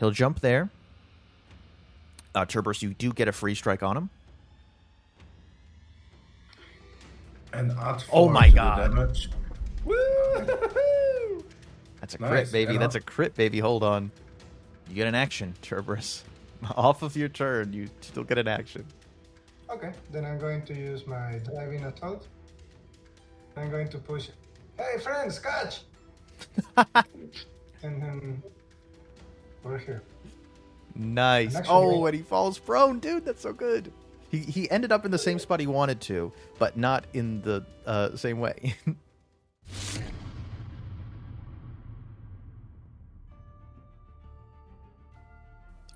He'll jump there. Terberis, you do get a free strike on him. And add 4 Oh my to god. the damage. Woo! That's a Nice. crit, baby. And That's a crit, baby. Hold on. You get an action, Terberis. Off of your turn, you still get an action. Okay, then I'm going to use my driving a toad. I'm going to push. Hey friends, catch! And then we're here. Nice. And actually- Oh, and he falls prone, dude. That's so good. He ended up in the same spot he wanted to, but not in the same way.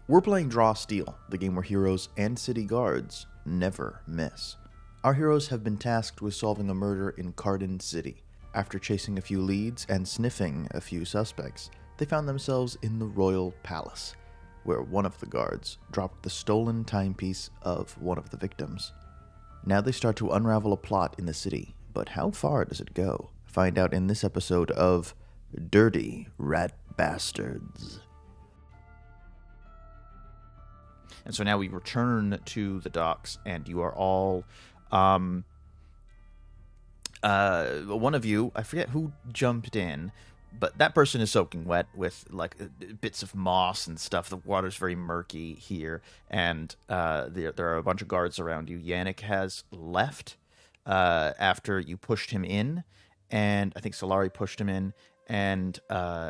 We're playing Draw Steel, the game where heroes and city guards never miss. Our heroes have been tasked with solving a murder in Cardin City. After chasing a few leads and sniffing a few suspects, they found themselves in the Royal Palace, where one of the guards dropped the stolen timepiece of one of the victims. Now they start to unravel a plot in the city, but how far does it go? Find out in this episode of Dirty Rat Bastards. And so now we return to the docks, and you are all, one of you, I forget who jumped in, but that person is soaking wet with like bits of moss and stuff. The water's very murky here, and there are a bunch of guards around you. Yannick has left after you pushed him in, and I think Solari pushed him in, and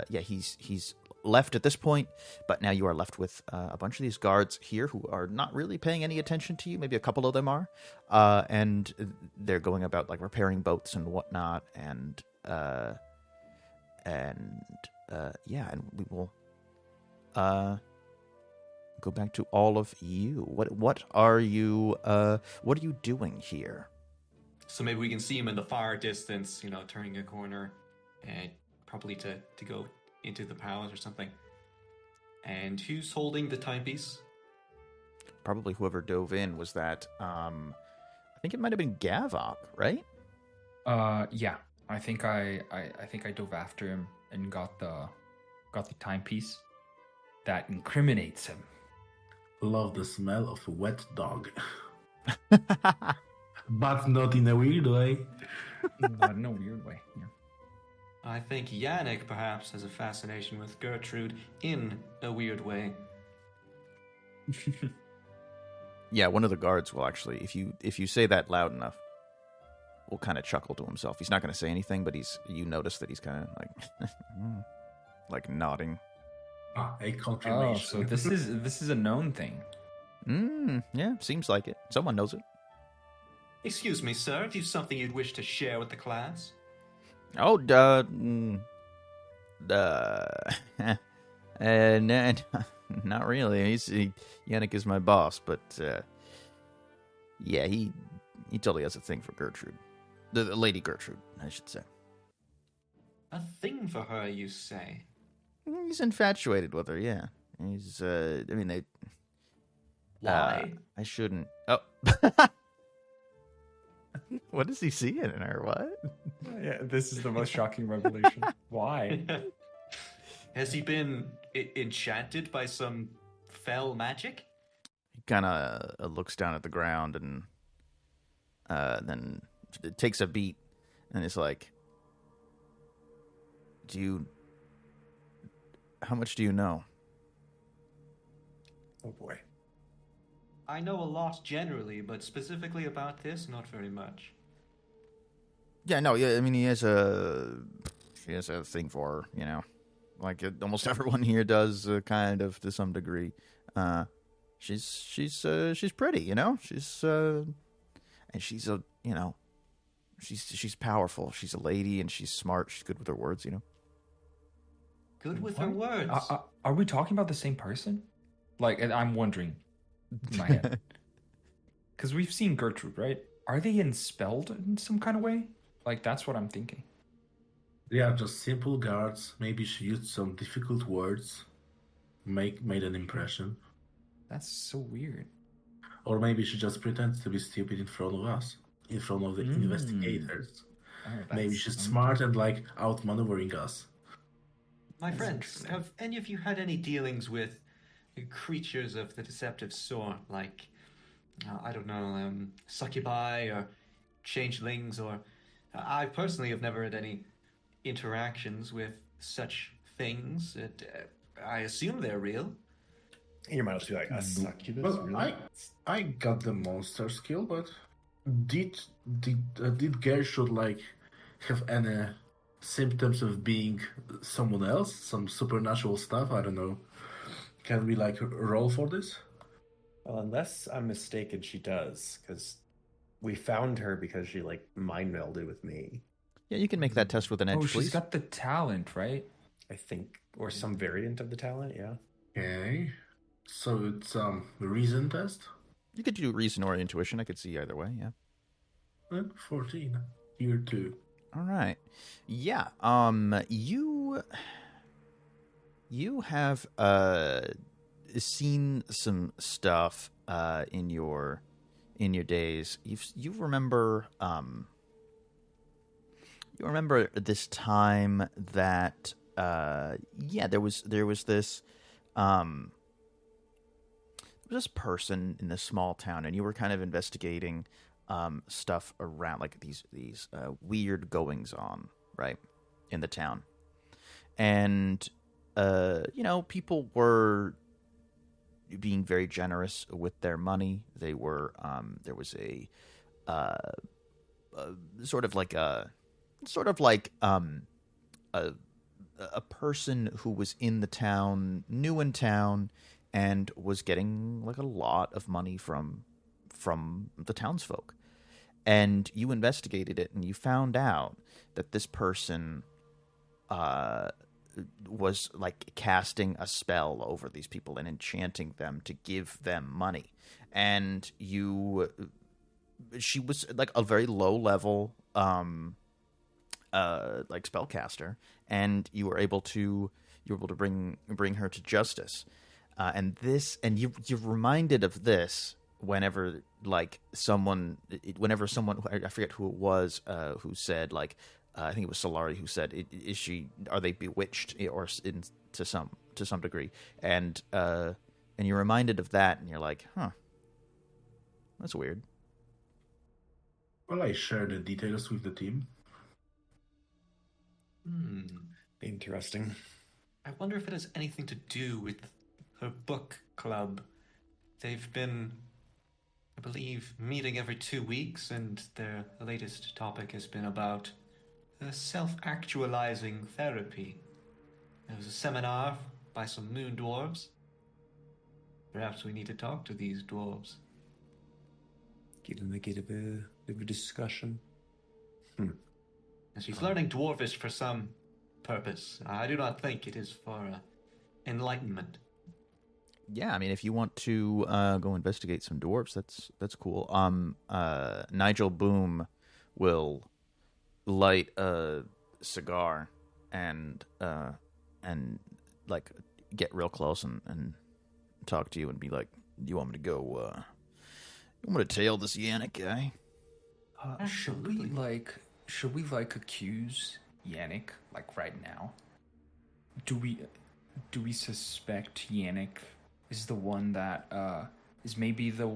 he's left at this point, but now you are left with a bunch of these guards here who are not really paying any attention to you. Maybe a couple of them are, and they're going about like repairing boats and whatnot, and we will go back to all of you. What are you doing here? So maybe we can see him in the far distance, turning a corner, and probably to go into the palace or something. And who's holding the timepiece? Probably whoever dove in was that. I think it might have been Gavok, right? Yeah. I think I dove after him and got the timepiece that incriminates him. Love the smell of a wet dog. But not in a weird way. Not in a weird way. Yeah. I think Yannick perhaps has a fascination with Gertrude in a weird way. Yeah, one of the guards will actually, if you say that loud enough, will kind of chuckle to himself. He's not going to say anything, but you notice that he's kind of like, like nodding. A confirmation. Oh, so this is a known thing. Yeah, seems like it. Someone knows it. Excuse me, sir, have you something you'd wish to share with the class? Oh, nah, not really. Yannick is my boss, but yeah, he totally has a thing for Gertrude, the Lady Gertrude, I should say. A thing for her, you say? He's infatuated with her. Yeah, he's. Why? I shouldn't. Oh. What does he see in her? What? Yeah, this is the most shocking revelation. Why? Has he been enchanted by some fell magic? He kind of looks down at the ground and then it takes a beat and it's like, how much do you know? Oh boy. I know a lot generally, but specifically about this, not very much. Yeah, no, yeah. I mean, he has a thing for her, like almost everyone here does, kind of to some degree. She's pretty, She's and she's she's powerful. She's a lady and she's smart. She's good with her words, Good with her words. Are we talking about the same person? Like, I'm wondering in my head. Because we've seen Gertrude, right? Are they enspelled in some kind of way? Like, that's what I'm thinking. They are just simple guards. Maybe she used some difficult words, made an impression. That's so weird. Or maybe she just pretends to be stupid in front of us, in front of the investigators. Oh, Maybe she's smart and outmaneuvering us. My friends, have any of you had any dealings with creatures of the deceptive sort, like, I don't know, succubi or changelings, or I personally have never had any interactions with such things. I assume they're real. You might also be like, a succubus, Well, really? I got the monster skill, but did Gertrude like have any symptoms of being someone else, some supernatural stuff? I don't know. Can we like roll for this? Well, unless I'm mistaken, she does, because we found her because she like mind melded with me, Yeah, you can make that test with an edge, Oh, please. she's got the talent, right? I think, or some variant of the talent. Yeah. Okay. So it's reason test. You could do reason or intuition. I could see either way. Yeah. 14. Year 2. All right. Yeah. You have seen some stuff in your days. You remember this time that there was this person in this small town, and you were kind of investigating stuff around, like these weird goings on, right, in the town. And people were being very generous with their money. They were there was a person who was in the town, new in town, and was getting like a lot of money from the townsfolk. And you investigated it, and you found out that this person was like casting a spell over these people and enchanting them to give them money. And she was like a very low level like spellcaster, and you were able to bring her to justice. And you're reminded of this whenever someone, I forget who it was, who said, like, I think it was Solari who said, are they bewitched, or to some degree? And you're reminded of that, and you're like, huh, that's weird. Well, I share the details with the team. Interesting. I wonder if it has anything to do with her book club. They've been, I believe, meeting every 2 weeks, and their latest topic has been about self-actualizing therapy. There was a seminar by some moon dwarves. Perhaps we need to talk to these dwarves. Get a discussion. And she's learning dwarvish for some purpose. I do not think it is for enlightenment. Yeah, I mean, if you want to go investigate some dwarves, that's cool. Nigel Boom will light a cigar and like get real close and talk to you and be like, "Do you want me to go? You want me to tail this Yannick guy?" Should we accuse Yannick like right now? Do we suspect Yannick is the one that is maybe the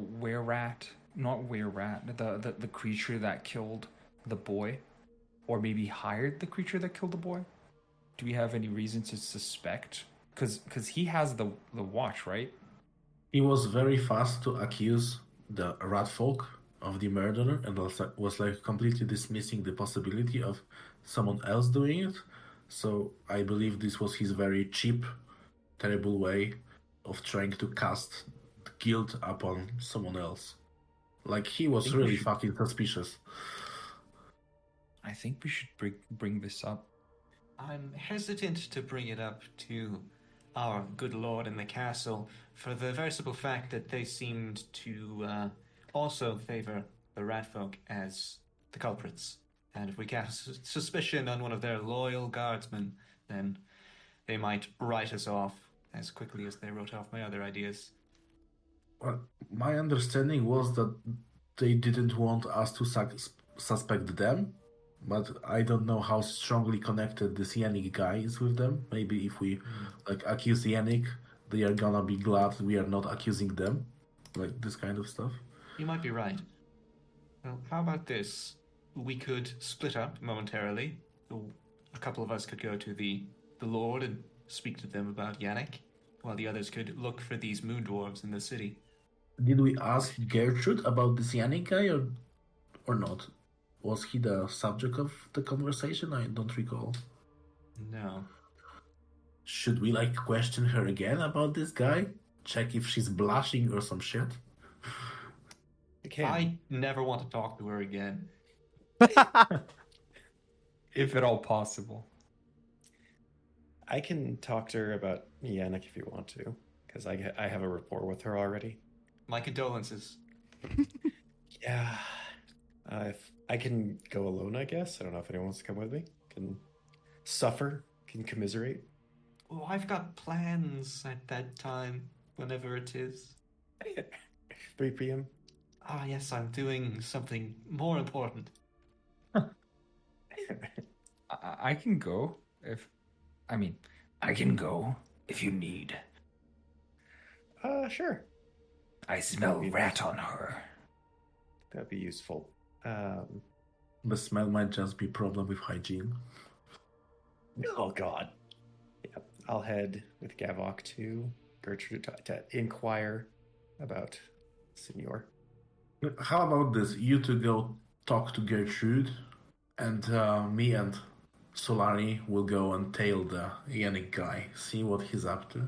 the creature that killed the boy, or maybe hired the creature that killed the boy? Do we have any reason to suspect? Because he has the watch, right? He was very fast to accuse the rat folk of the murderer, and was like completely dismissing the possibility of someone else doing it. So I believe this was his very cheap, terrible way of trying to cast guilt upon someone else. Like, he was really fucking suspicious. I think we should bring this up. I'm hesitant to bring it up to our good lord in the castle for the very simple fact that they seemed to also favor the ratfolk as the culprits. And if we cast suspicion on one of their loyal guardsmen, then they might write us off as quickly as they wrote off my other ideas. Well, my understanding was that they didn't want us to suspect them, but I don't know how strongly connected this Yannick guy is with them. Maybe if we accuse Yannick, they are gonna be glad we are not accusing them, like this kind of stuff. You might be right. Well, how about this? We could split up momentarily. A couple of us could go to the Lord and speak to them about Yannick, while the others could look for these moon dwarves in the city. Did we ask Gertrude about this Yannick guy or not? Was he the subject of the conversation? I don't recall. No. Should we question her again about this guy? Check if she's blushing or some shit? I never want to talk to her again. If at all possible. I can talk to her about Yannick if you want to, because I have a rapport with her already. My condolences. Yeah. If I can go alone, I guess. I don't know if anyone wants to come with me. Can suffer, can commiserate. Oh, I've got plans at that time, whenever it is. 3 p.m. Ah, yes, I'm doing something more important. I can go if... I can go if you need. Sure. I smell rat on her. That'd be useful. The smell might just be problem with hygiene. Oh, God. Yeah, I'll head with Gavok to Gertrude to inquire about Senor. How about this? You two go talk to Gertrude, and me and Solari will go and tail the Yannick guy, see what he's up to.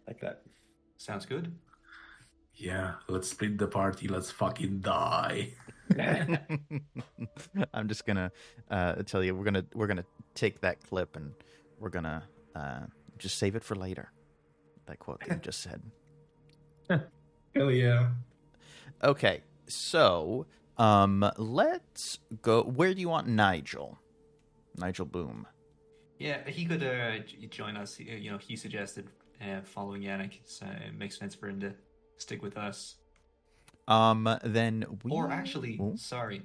Like that. Sounds good. Yeah, let's split the party, let's fucking die. I'm just gonna tell you we're gonna take that clip and we're gonna just save it for later. That quote that you just said. Hell yeah. Okay, so let's go. Where do you want Nigel? Nigel Boom. Yeah, he could join us. He suggested following Yannick. So it makes sense for him to stick with us. Then we... Or actually, Oh. sorry,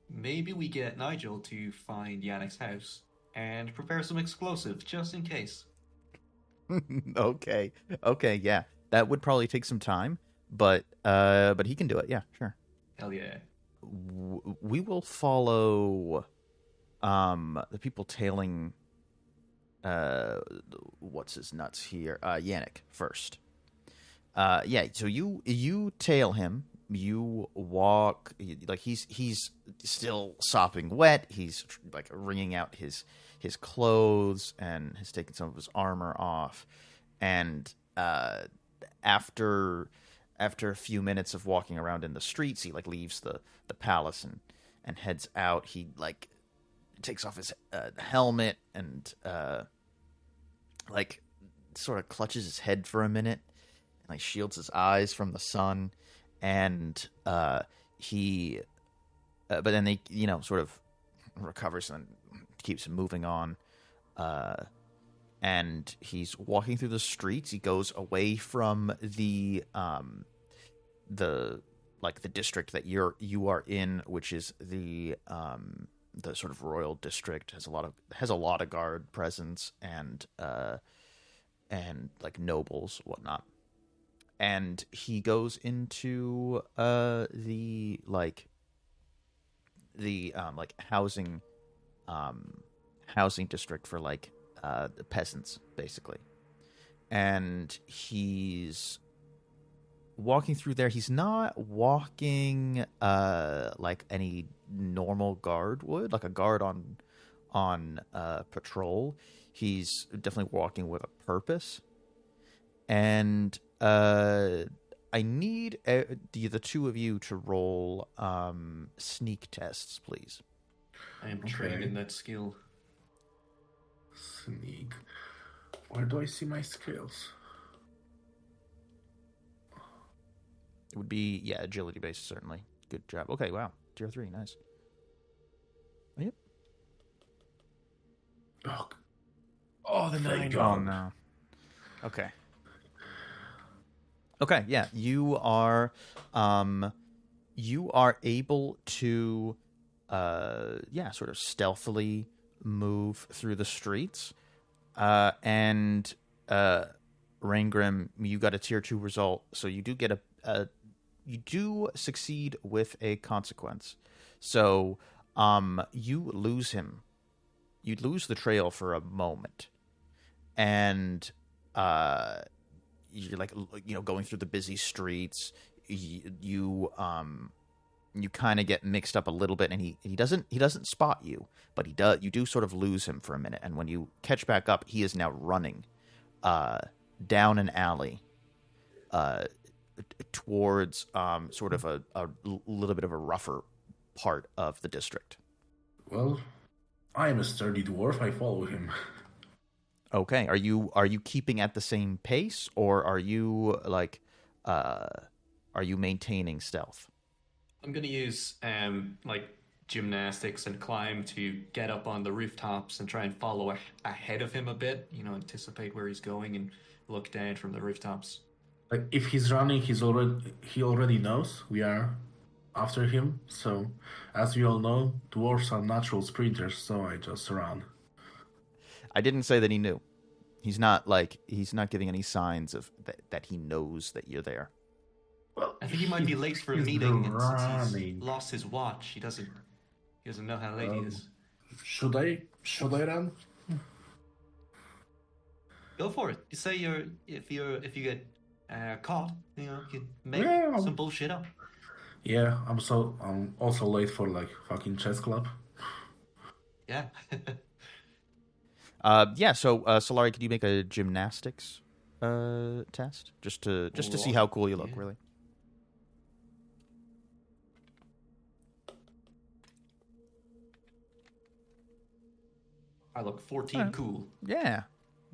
maybe we get Nigel to find Yannick's house and prepare some explosives just in case. Okay, yeah, that would probably take some time, but he can do it. Yeah, sure. Hell yeah. We will follow the people tailing what's his nuts here, Yannick first. Yeah, so you tail him. You walk like he's still sopping wet. He's like wringing out his clothes and has taken some of his armor off. And after a few minutes of walking around in the streets, he like leaves the palace and heads out. He like takes off his helmet and like sort of clutches his head for a minute and like shields his eyes from the sun. And he but then they sort of recovers and keeps moving on, and he's walking through the streets. He goes away from the district that you are in, which is the sort of royal district. Has a lot of guard presence and like nobles, whatnot. And he goes into the housing district for the peasants, basically. And he's walking through there. He's not walking like any normal guard would, like a guard on patrol. He's definitely walking with a purpose. And I need the two of you to roll sneak tests, please. I am trained in that skill. Sneak. Where do I see my skills? It would be, agility based, certainly. Good job. Okay, wow. Tier 3, nice. Yep. Oh, the thank 9. God. Oh, no. Okay, yeah, you are able to sort of stealthily move through the streets, and Rangrim, you got a tier 2 result, so you do get you do succeed with a consequence. So you lose him. You lose the trail for a moment, and you're like, going through the busy streets. You kind of get mixed up a little bit, and he doesn't spot you, but you do sort of lose him for a minute, and when you catch back up, he is now running down an alley towards sort of a little bit of a rougher part of the district. Well, I am a sturdy dwarf. I follow him. Okay, are you keeping at the same pace, or are you maintaining stealth? I'm gonna use gymnastics and climb to get up on the rooftops and try and follow ahead of him a bit. Anticipate where he's going and look down from the rooftops. Like, if he's running, he already knows we are after him. So, as we all know, dwarves are natural sprinters. So I just run. I didn't say that he knew. He's not giving any signs of that he knows that you're there. Well, I think he might be late for a he's meeting, and since running. he's lost his watch, he doesn't know how late he is. Should I run? Go for it. You say if you get caught, you can make Yeah. some bullshit up. Yeah, I'm also late for fucking chess club. Yeah. So Solari, could you make a gymnastics test just to see how cool you look, really? I look 14 cool. Yeah,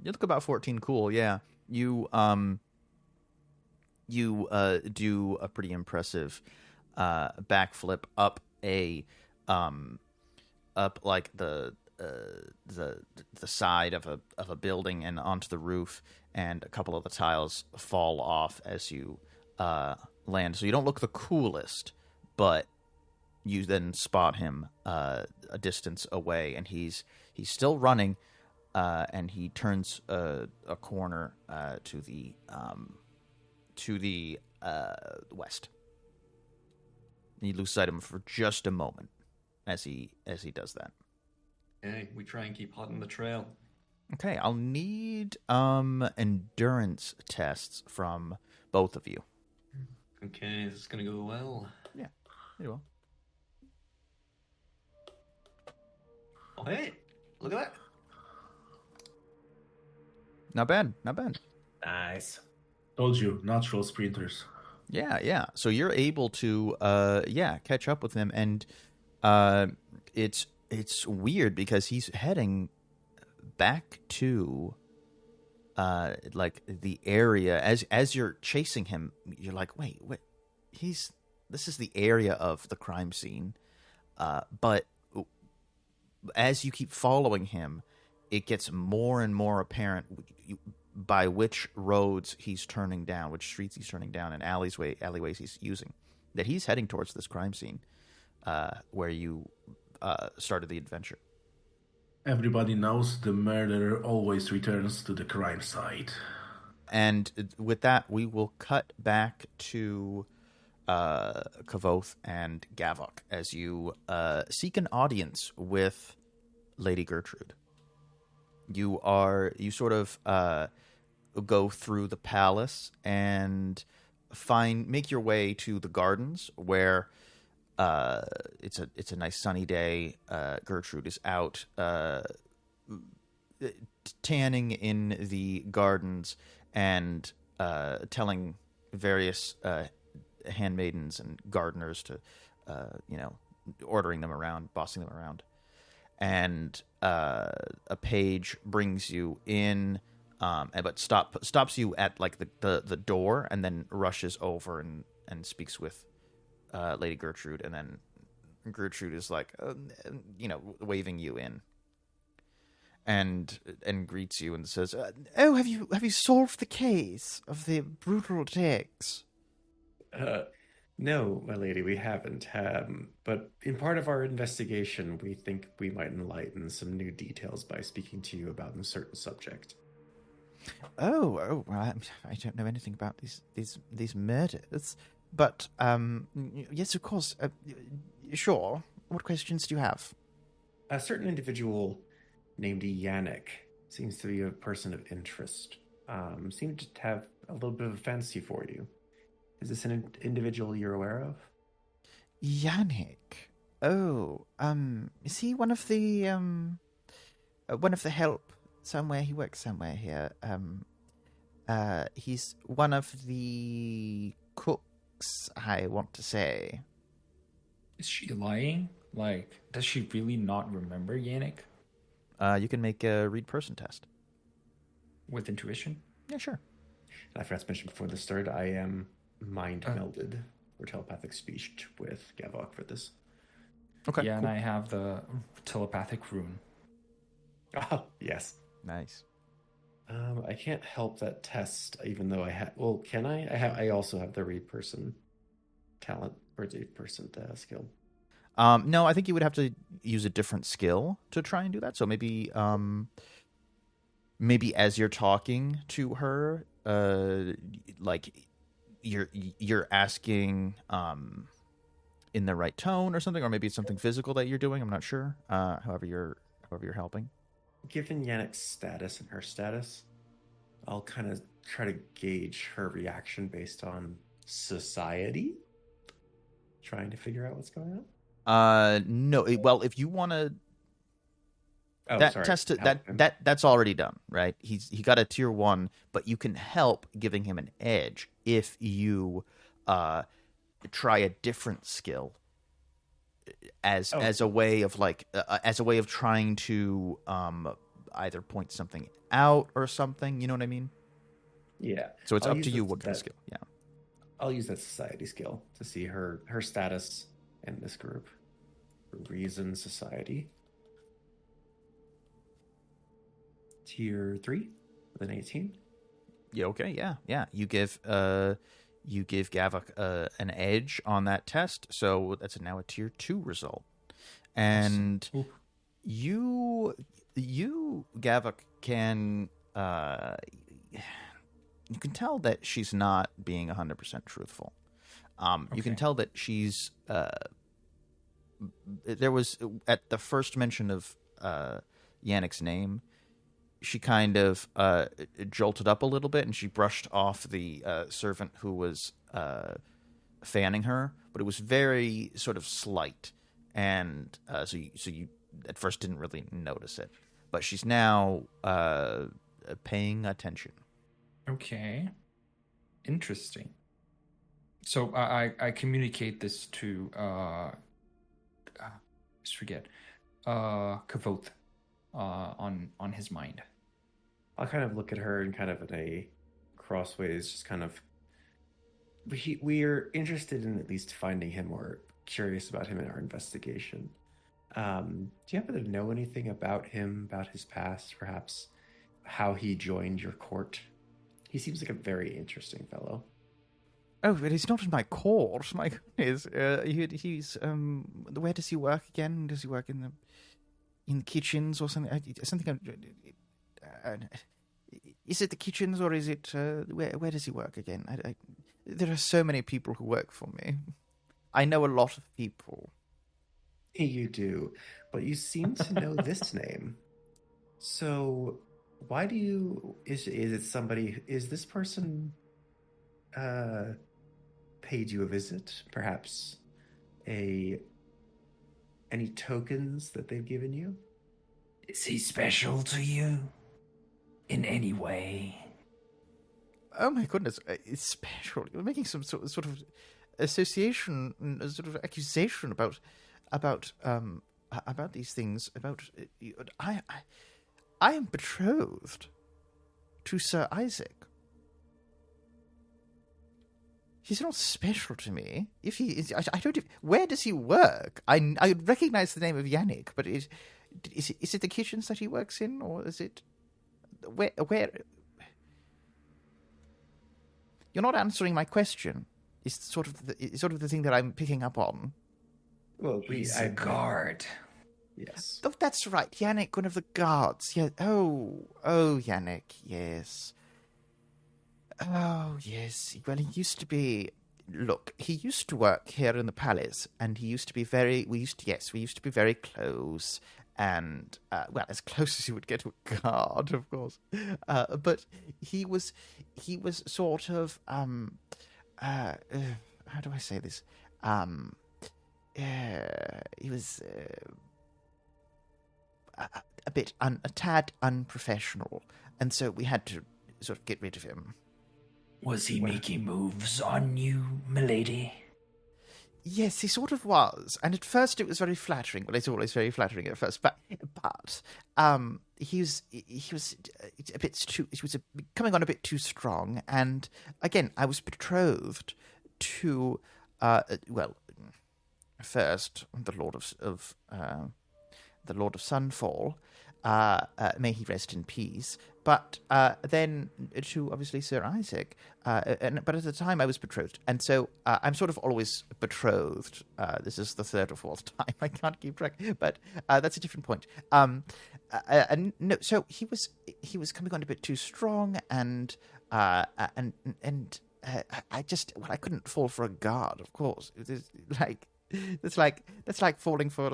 you look about 14 cool. Yeah, you do a pretty impressive backflip up the side of a building and onto the roof, and a couple of the tiles fall off as you land. So you don't look the coolest, but you then spot him a distance away, and he's still running, and he turns a corner to the west. You lose sight of him for just a moment as he does that. Okay, we try and keep hot on the trail. Okay, I'll need endurance tests from both of you. Okay, this is gonna go well. Yeah, you will. Oh hey, look at that. Not bad, not bad. Nice. Told you, natural sprinters. Yeah. So you're able to catch up with him, and it's weird because he's heading back to the area. As you're chasing him, you're like, wait, this is the area of the crime scene. But as you keep following him, it gets more and more apparent by which roads he's turning down, which streets he's turning down, and alleyways he's using, that he's heading towards this crime scene where you started the adventure. Everybody knows the murderer always returns to the crime site. And with that, we will cut back to Kvothe and Gavok as you seek an audience with Lady Gertrude. You sort of go through the palace and make your way to the gardens where it's a nice sunny day. Gertrude is out tanning in the gardens and telling various handmaidens and gardeners to ordering them around, bossing them around. And a page brings you in, but stops you at the door, and then rushes over and speaks with Lady Gertrude, and then Gertrude is waving you in, and greets you and says, "Oh, have you solved the case of the brutal attacks?" No, my lady, we haven't. But in part of our investigation, we think we might enlighten some new details by speaking to you about a certain subject. Oh, well, I don't know anything about these murders, but yes, of course. Sure. What questions do you have? A certain individual named Yannick seems to be a person of interest. Seemed to have a little bit of a fancy for you. Is this an individual you're aware of? Yannick. Oh, is he one of the help somewhere? He works somewhere here. He's one of the cooks, I want to say. Is she lying? Like, does she really not remember Yannick? You can make a read person test. With intuition? Yeah, sure. And I forgot to mention before the start, I am mind melded or telepathic speech with Gavok for this. Okay. Yeah, cool. and I have the telepathic rune. Oh, yes. Nice. I can't help that test, even though I have. Well, can I? I also have the read person talent or read person skill. No, I think you would have to use a different skill to try and do that. So maybe as you're talking to her, like you're asking in the right tone or something, or maybe it's something physical that you're doing. I'm not sure. However you're helping. Given Yannick's status and her status, I'll kind of try to gauge her reaction based on society. Trying to figure out what's going on. No. Well, if you want to, test that's already done, right? He got a tier 1, but you can help giving him an edge if you try a different skill as a way of trying to either point something out or something. You know what I mean? Yeah. So it's up to you what kind of skill. Yeah. I'll use that society skill to see her status in this group. Reason society. Tier 3 with an 18. Yeah. Okay. Yeah. You give Gavok an edge on that test, so that's now a tier 2 result. And you Gavok can you can tell that she's not being 100% truthful. You can tell that she's there was at the first mention of Yannick's name, she kind of jolted up a little bit, and she brushed off the servant who was fanning her, but it was very sort of slight, and so you at first didn't really notice it, but she's now paying attention. Okay, interesting. So I communicate this to Kvothe on his mind. I'll kind of look at her and kind of in a crossways, just kind of. We are interested in at least finding him or curious about him in our investigation. Do you happen to know anything about him, about his past, perhaps how he joined your court? He seems like a very interesting fellow. Oh, but he's not in my court. My goodness, he's where does he work again? Does he work in the kitchens or something? Is it the kitchens or is it where does he work again? There are so many people who work for me. I know a lot of people. You do, but you seem to know this name. So why do you? Is it somebody? Is this person paid you a visit? Perhaps any tokens that they've given you? Is he special to you in any way? Oh my goodness, it's special. You're making some sort of association, sort of accusation about these things. I am betrothed to Sir Isaac. He's not special to me. If he is, I don't. Where does he work? I recognize the name of Yannick, but is it the kitchens that he works in, or is it where? You're not answering my question. It's sort of the thing that I'm picking up on. Well, he's a guard. Yes. Oh, that's right, Yannick, one of the guards. Yeah. Oh, Yannick. Yes. Oh, yes. Well, he used to be... Look, he used to work here in the palace, and he used to be very... We used to be very close, and, well, as close as you would get to a guard, of course. But he was sort of, how do I say this? He was a tad unprofessional, and so we had to sort of get rid of him. Was he making moves on you, milady? Yes, he sort of was, and at first it was very flattering. Well, it's always very flattering at first, but he was a bit too. He was coming on a bit too strong, and again, I was betrothed to, first the Lord of Sunfall. May he rest in peace. But then to obviously Sir Isaac. But at the time I was betrothed, and so I'm sort of always betrothed. This is the third or fourth time. I can't keep track, but that's a different point. No, so he was coming on a bit too strong, and I couldn't fall for a guard. Of course, it is that's like falling for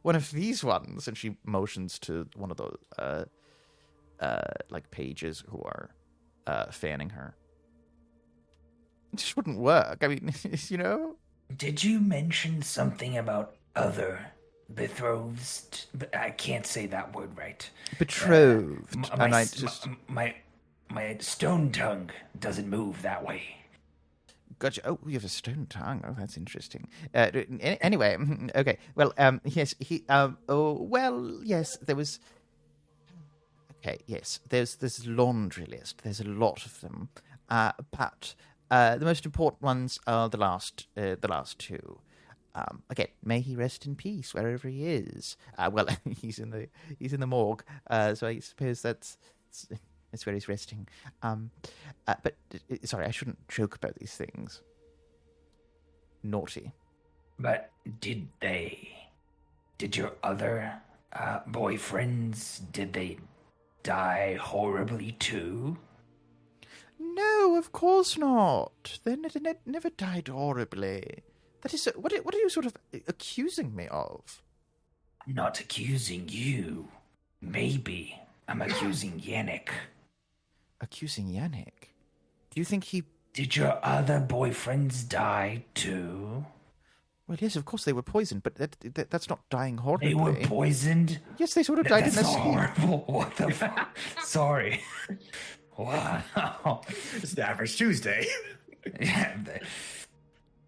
one of these ones, and she motions to one of those pages who are fanning her. It just wouldn't work. I mean, Did you mention something about other betrothed? But I can't say that word right. Betrothed. My stone tongue doesn't move that way. Gotcha. Oh, you have a stone tongue. Oh, that's interesting. Anyway, okay. Well, yes, yes, there was... Okay, yes, there's a laundry list. There's a lot of them. But the most important ones are the last two. Again, may he rest in peace wherever he is. He's in the morgue. So I suppose that's where he's resting. But sorry, I shouldn't joke about these things. Naughty. But did your other boyfriends, did they die horribly too? No, of course not. They never died horribly. That is, what are you sort of accusing me of? I'm not accusing you. Maybe I'm accusing Yannick. Accusing Yannick? Do you think he... Did your other boyfriends die too? Well, yes, of course they were poisoned, but that's not dying horribly. They were poisoned? Yes, they sort of died in their sleep. That's horrible. What the fuck? Sorry. Wow. It's an average Tuesday. Yeah,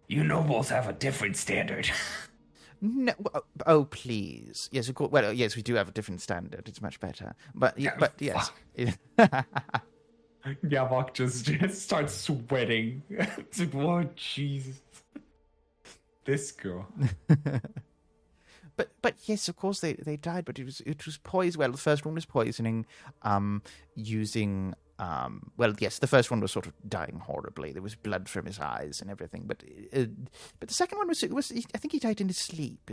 you nobles have a different standard. No, oh please. Yes, of course. Well, yes, we do have a different standard. It's much better. But yes. Gavok just starts sweating. It's like, oh Jesus. This girl. But yes, of course they died. But it was poison. Well, the first one was poisoning, using. Yes, the first one was sort of dying horribly. There was blood from his eyes and everything. But the second one was I think he died in his sleep.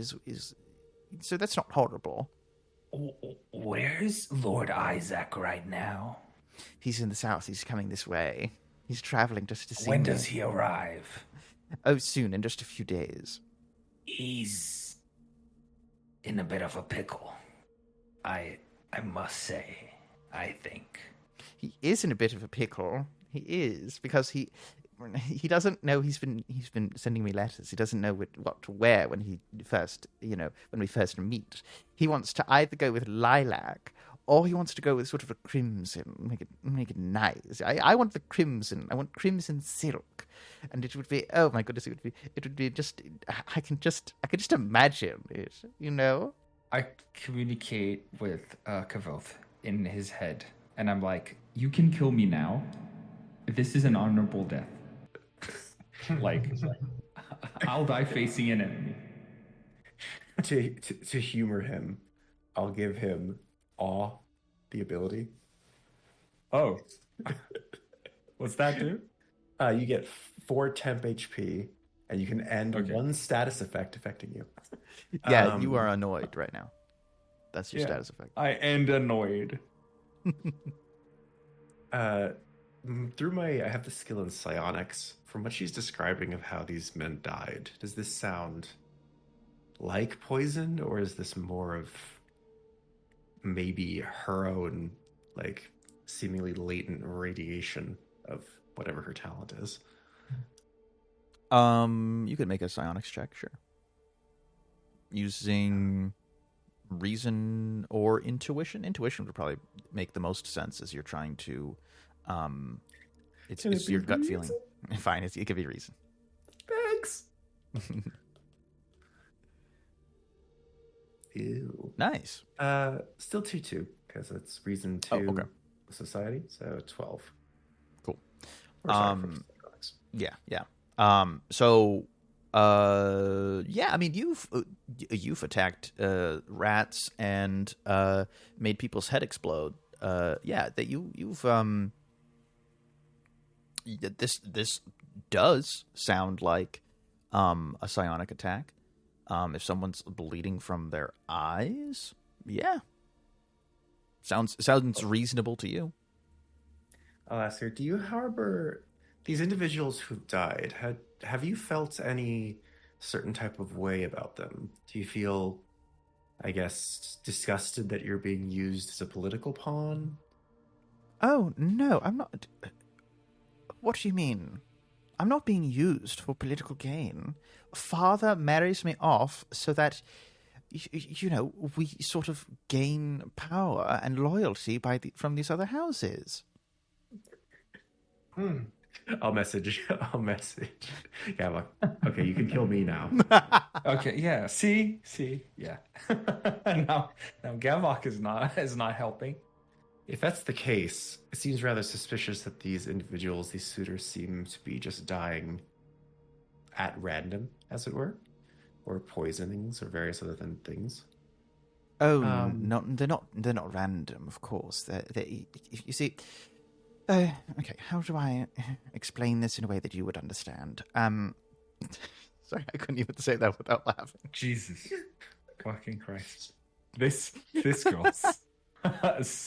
So that's not horrible. Where's Lord Isaac right now? He's in the south. He's coming this way. He's traveling just to see. When does he arrive? Oh, soon, in just a few days. He's in a bit of a pickle. I must say, I think. He is in a bit of a pickle. He is, because he doesn't know he's been sending me letters. He doesn't know what to wear when we first meet. He wants to either go with lilac or he wants to go with sort of a crimson, make it nice. I want the crimson. I want crimson silk, and it would be, oh my goodness, it would be just. I can just imagine it. I communicate with Kvothe in his head, and I'm like, "You can kill me now. This is an honorable death. I'll die facing an enemy." To humor him, I'll give him awe, the ability. Oh. What's that do? You get 4 temp HP, and you can end one status effect affecting you. Yeah, you are annoyed right now. That's your status effect. I end annoyed. I have the skill in psionics. From what she's describing of how these men died, does this sound like poison, or is this more of maybe her own, like, seemingly latent radiation of whatever her talent is? You could make a psionics check, sure. Using reason or intuition. Intuition would probably make the most sense as you're trying to. It's your gut feeling. Fine, it could be reason. Thanks. Ew. Nice. Still 2-2 because it's reason 2 okay. society, so 12. Cool. Or sorry, for psionics. Yeah. So, I mean, you've attacked rats and made people's head explode. This does sound like a psionic attack. If someone's bleeding from their eyes, yeah, sounds reasonable to you. I'll ask her, do you harbor these individuals who've died? Have you felt any certain type of way about them? Do you feel, I guess, disgusted that you're being used as a political pawn? Oh, no, I'm not. What do you mean? I'm not being used for political gain. Father marries me off so that, we sort of gain power and loyalty from these other houses. I'll message. Yeah, okay, you can kill me now. Okay, yeah. See, yeah. now Gavok is not helping. If that's the case, it seems rather suspicious that these individuals, these suitors, seem to be just dying at random, as it were, or poisonings or various other things. Oh, no, they're not random, of course. They you see. Okay, how do I explain this in a way that you would understand? Sorry, I couldn't even say that without laughing. Jesus, fucking Christ! This girl's.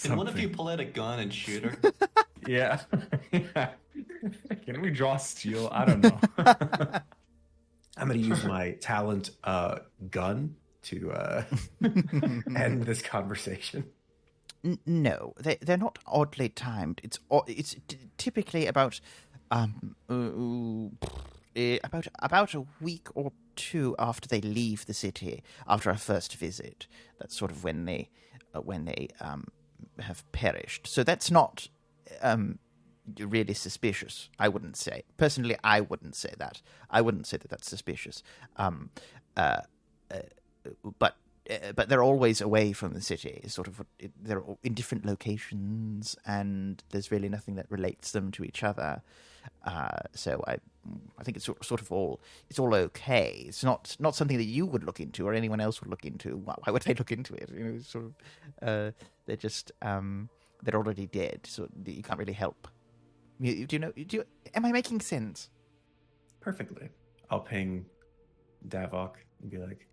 Can one of you pull out a gun and shoot her? Yeah. Can we draw steel? I don't know. I'm going to use my talent gun to end this conversation. No, they're not oddly timed. It's typically about about a week or two after they leave the city, after our first visit. That's sort of when they have perished. So that's not really suspicious, I wouldn't say. Personally, I wouldn't say that. I wouldn't say that that's suspicious. But they're always away from the city. Sort of, they're in different locations, and there's really nothing that relates them to each other. So I think it's sort of all okay. It's not something that you would look into or anyone else would look into. Why would they look into it? Sort of, they're just they're already dead, so you can't really help. Am I making sense? Perfectly. I'll ping Gavok and be like,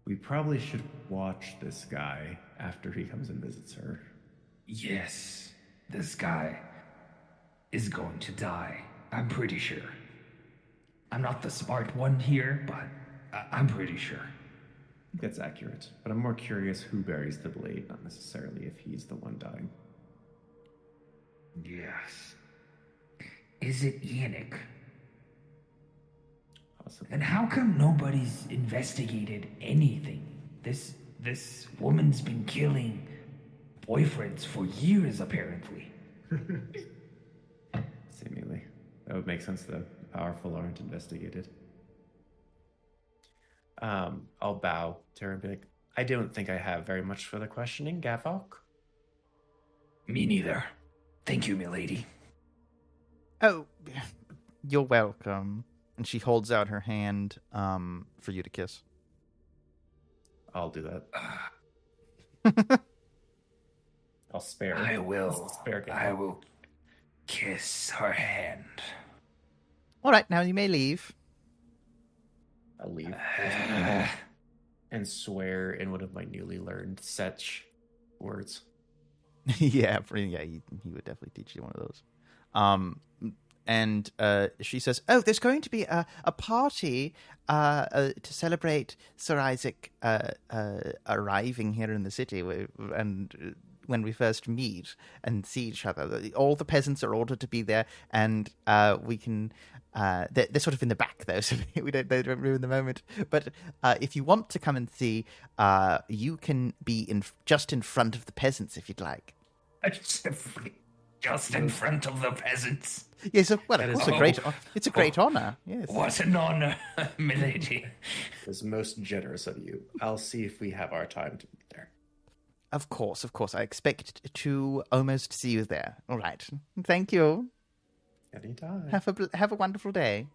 we probably should watch this guy after he comes and visits her. Yes, this guy is going to die. I'm pretty sure. I'm not the smart one here, but I'm pretty sure. That's accurate, but I'm more curious who buries the blade, not necessarily if he's the one dying. Yes. Is it Yannick? Possibly. And how come nobody's investigated anything? This woman's been killing boyfriends for years, apparently. Seemingly. That would make sense, though. Powerful aren't investigated. I'll bow to her and be like, I don't think I have very much further questioning, Gavok. Me neither. Thank you, milady. Oh, you're welcome. And she holds out her hand for you to kiss. I'll do that. I'll spare. I will. Spare I will kiss her hand. All right, now you may leave. I'll leave. And swear in one of my newly learned Setch words. He would definitely teach you one of those. And she says, "Oh, there's going to be a party to celebrate Sir Isaac arriving here in the city, and when we first meet and see each other, all the peasants are ordered to be there, and we can." They're sort of in the back though, so they don't ruin the moment. But if you want to come and see, you can be just in front of the peasants if you'd like. Just in front of the peasants. Yes, well, of course, it's a great honor. Yes. What an honor, milady. It's most generous of you. I'll see if we have our time to be there. Of course. I expect to almost see you there. All right. Thank you. Anytime. Have a wonderful day.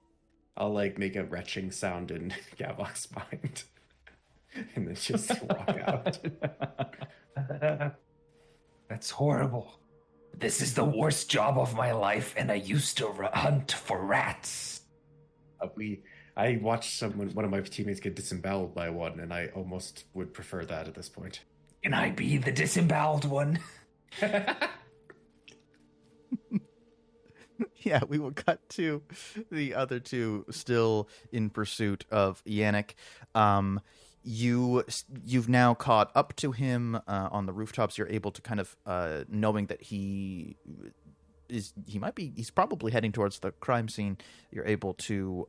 I'll make a retching sound in Gavok's mind, and then just walk out. That's horrible. This is the worst job of my life, and I used to hunt for rats. I watched one of my teammates get disemboweled by one, and I almost would prefer that at this point. Can I be the disemboweled one? Yeah, we will cut to the other two still in pursuit of Yannick. You've now caught up to him on the rooftops. You're able to kind of knowing that he's probably heading towards the crime scene. You're able to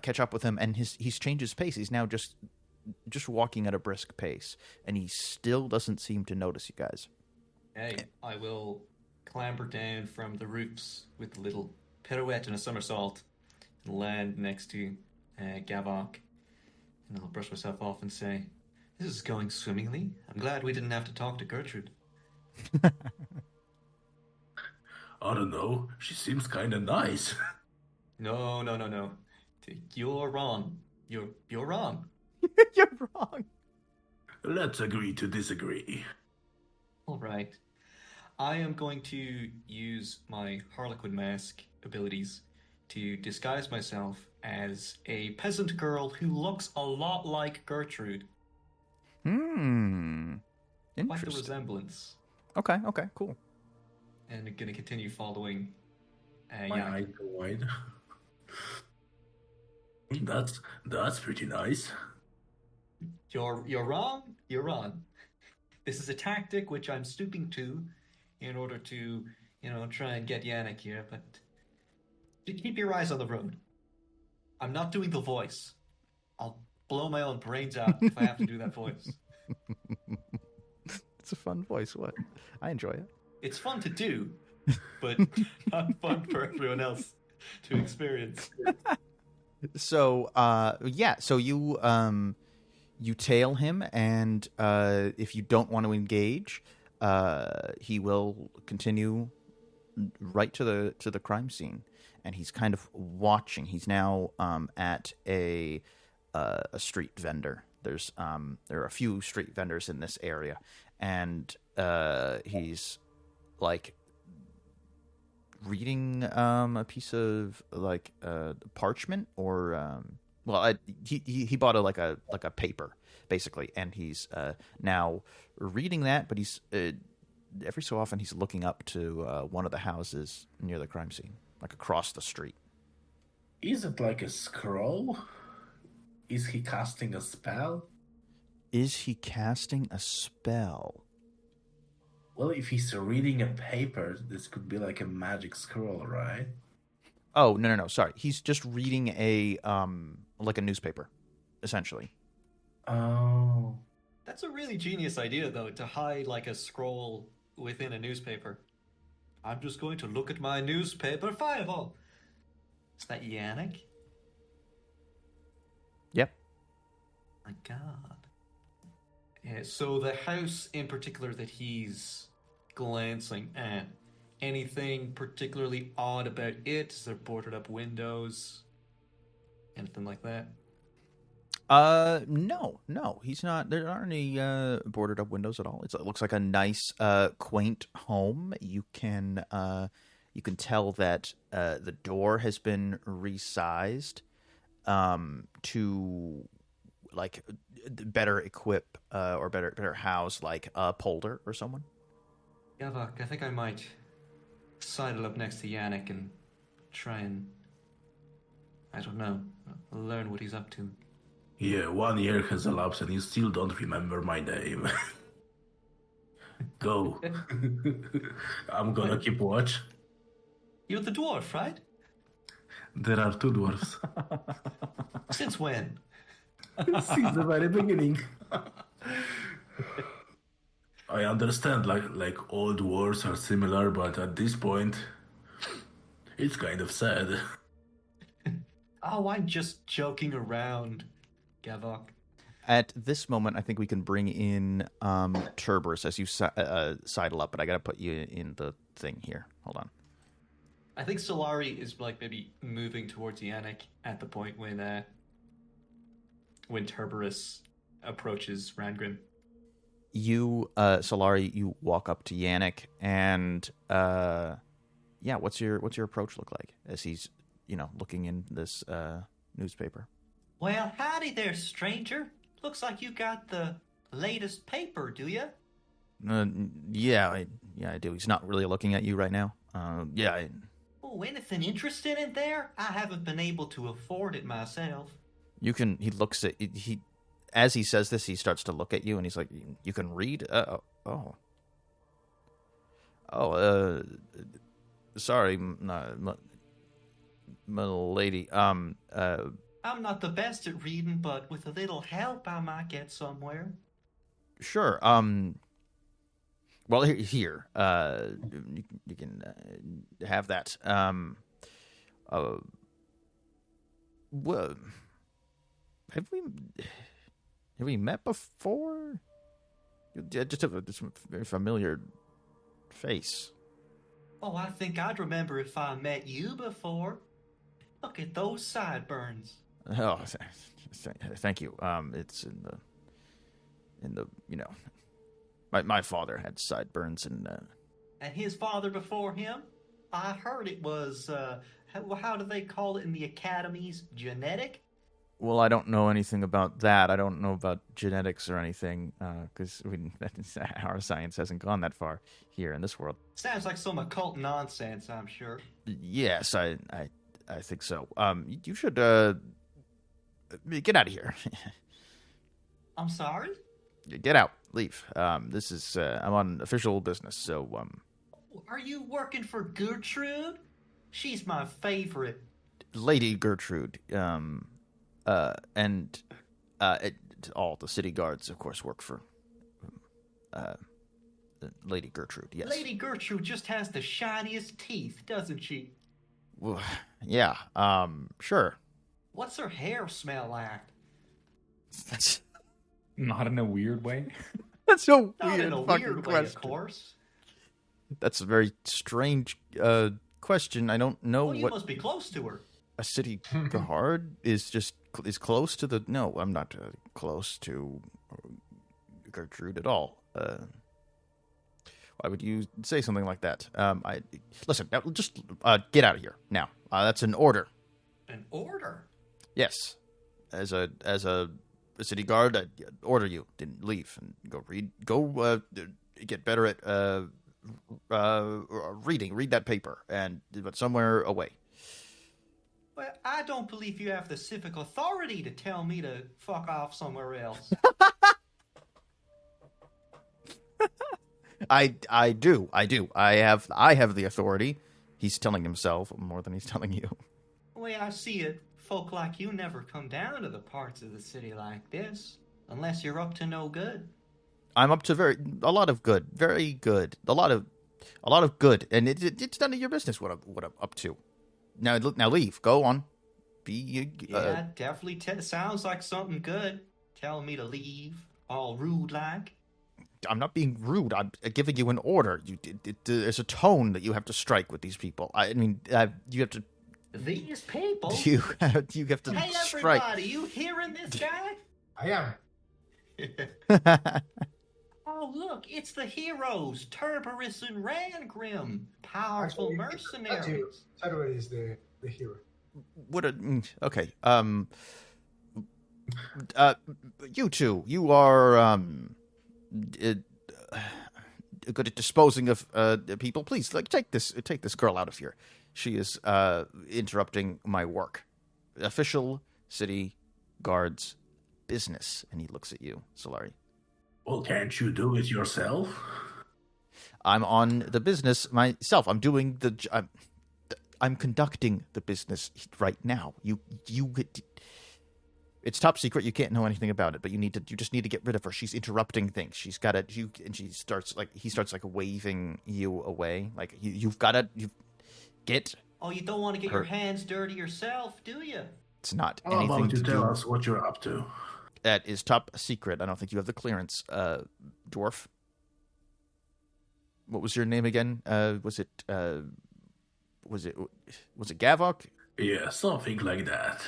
catch up with him, and he's changed his pace. He's now just walking at a brisk pace, and he still doesn't seem to notice you guys. Hey, I will clamber down from the roofs with a little pirouette and a somersault and land next to Gavok. And I'll brush myself off and say, "This is going swimmingly. I'm glad we didn't have to talk to Gertrude." I don't know. She seems kind of nice. No. You're wrong. You're wrong. You're wrong. Let's agree to disagree. All right. I am going to use my Harlequin mask abilities to disguise myself as a peasant girl who looks a lot like Gertrude. Interesting. Quite the resemblance. Okay, cool. And I'm going to continue following. My eyes go wide. That's pretty nice. You're wrong. You're wrong. This is a tactic which I'm stooping to in order to, try and get Yannick here, but keep your eyes on the road. I'm not doing the voice. I'll blow my own brains out if I have to do that voice. It's a fun voice. What? I enjoy it. It's fun to do, but not fun for everyone else to experience. So, so you tail him, and if you don't want to engage, he will continue right to the crime scene, and he's kind of watching. He's now at a street vendor. There are a few street vendors in this area, and he's reading a piece of parchment or he bought a paper basically, and he's now reading that, but he's every so often he's looking up to one of the houses near the crime scene, like across the street. Is it like a scroll? Is he casting a spell? Is he casting a spell? Well, if he's reading a paper, this could be like a magic scroll, right? Oh, no. Sorry. He's just reading a newspaper, essentially. Oh. That's a really genius idea, though, to hide like a scroll within a newspaper. I'm just going to look at my newspaper. Fireball! Is that Yannick? Yep. My God. Yeah, so the house in particular that he's glancing at, anything particularly odd about it? Is there boarded up windows? Anything like that? No, he's not. There aren't any boarded up windows at all. It looks like a nice, quaint home. You can tell that the door has been resized to better equip or better house a Polder or someone. Gavok, I think I might sidle up next to Yannick and try and, I don't know, learn what he's up to. Yeah, 1 year has elapsed and you still don't remember my name. Go. I'm gonna keep watch. You're the dwarf, right? There are 2 dwarfs. Since when? Since the very beginning. I understand, like all dwarves are similar, but at this point, it's kind of sad. Oh, I'm just joking around, Gavok. At this moment, I think we can bring in Terberis as you sidle up, but I got to put you in the thing here. Hold on. I think Solari is like maybe moving towards Yannick at the point when Terberis approaches Rangrim. You, Solari, you walk up to Yannick, and what's your approach look like as he's looking in this newspaper? Well, howdy there, stranger. Looks like you got the latest paper, do you? Yeah, I do. He's not really looking at you right now. Oh, anything interesting in there? I haven't been able to afford it myself. You can. He looks at he. As he says this, he starts to look at you, and he's like, "You can read? Sorry, my lady. I'm not the best at reading, but with a little help, I might get somewhere." Sure. Well, here. You can have that. Well, have we met before? You just have this very familiar face. Oh, I think I'd remember if I met you before. Look at those sideburns. Oh, thank you. It's in the my father had sideburns and his father before him. I heard it was how do they call it in the academies? Genetic. Well, I don't know anything about that. I don't know about genetics or anything because our science hasn't gone that far here in this world. Sounds like some occult nonsense, I'm sure. Yes, I think so. You should get out of here. I'm sorry? Get out. Leave. This is I'm on official business, so Are you working for Gertrude? She's my favorite. Lady Gertrude. All the city guards, of course, work for Lady Gertrude. Yes. Lady Gertrude just has the shiniest teeth, doesn't she? Well, yeah. Sure. What's her hair smell like? That's Not in a weird way. that's a Not weird in a fucking weird way, question. of course. That's a very strange question. I don't know Well, you what must be close to her. a city guard is close to the. No, I'm not close to Gertrude at all. Why would you say something like that? Listen. Now, just get out of here now. That's an order. An order? Yes, as a city guard, I order you didn't leave and go read. Go get better at reading. Read that paper, but somewhere away. Well, I don't believe you have the civic authority to tell me to fuck off somewhere else. I do. I have the authority. He's telling himself more than he's telling you. The way I see it, folk like you never come down to the parts of the city like this, unless you're up to no good. I'm up to a lot of good, very good, a lot of good, and it's none of your business what I'm up to. Now leave. Go on. Yeah, definitely sounds like something good. Telling me to leave, all rude like. I'm not being rude. I'm giving you an order. There's a tone that you have to strike with these people. I mean, you have to. These people. You have to Hey, strike. everybody! You hearing this guy? I am. Oh, look! It's the heroes, Terberis and Rangrim, powerful Actually, mercenaries. Terberis is the hero. Okay. You two. You are good at disposing of people. Please, like, take this girl out of here. She is interrupting my work. Official city guards business. And he looks at you, Solari. Well, can't you do it yourself? I'm on the business myself. I'm doing I'm conducting the business right now. It's top secret. You can't know anything about it, but you just need to get rid of her. She's interrupting things. She's got it. And he starts waving you away. Like you've got to get. Oh, you don't want to get your hands dirty yourself, do you? It's not How anything about to you tell do. us what you're up to? That is top secret. I don't think you have the clearance, Dwarf. What was your name again? Was it Gavok? Yeah, something like that.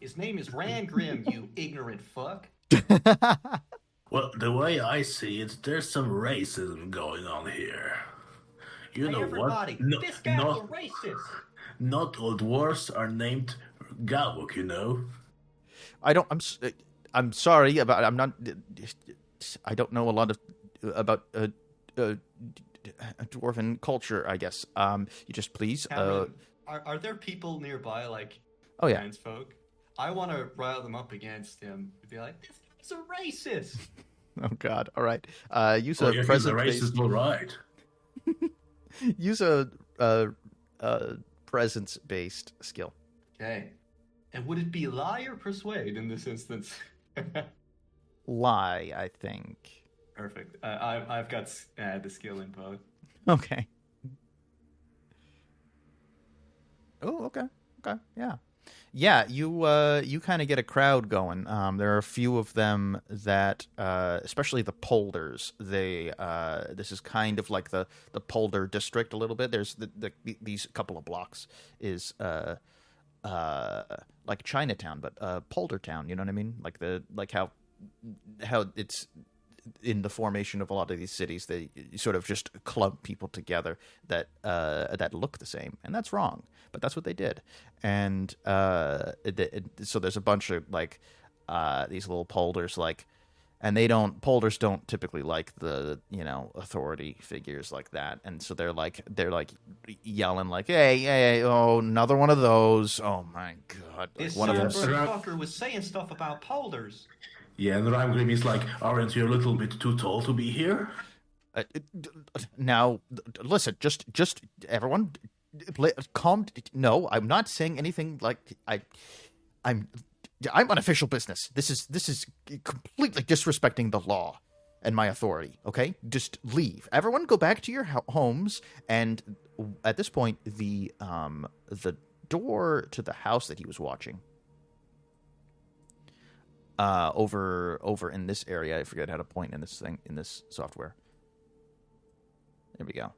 His name is Rangrim, you ignorant fuck. Well, the way I see it, there's some racism going on here. You Hey, know everybody, what? this guy's a racist. Not all dwarves are named Gavok, you know? I'm sorry about. I'm not. I don't know a lot about dwarven culture. I guess. You just please. Cameron, are there people nearby, like Oh yeah. townsfolk? I want to rile them up against him. Be like, this guy's a racist. Oh God. All right. Use Oh, a yeah, he's a presence-based. racist, all right. Use a presence-based skill. Okay. And would it be lie or persuade in this instance? Lie, I think. Perfect. I've got the skill in both. Okay. Oh, okay. Okay. Yeah. Yeah, you kind of get a crowd going. There are a few of them that, especially the Polders. This is kind of like the Polder district a little bit. There's these couple of blocks is like Chinatown, but Polder Town. You know what I mean? Like how it's in the formation of a lot of these cities. They sort of just clump people together that look the same, and that's wrong. But that's what they did, and so there's a bunch of like these little Polders, like, and Polders don't typically like the authority figures like that, and so they're like yelling like, hey, oh, another one of those, oh my God, This one of them. fucker was saying stuff about polders. Yeah, and Rangrim is like, aren't you a little bit too tall to be here? Now, listen, just everyone, calm. No, I'm not saying anything like I'm on official business. This is completely disrespecting the law and my authority. Okay, just leave. Everyone, go back to your homes. And at this point, the door to the house that he was watching, over in this area, I forget how to point in this software. There we go.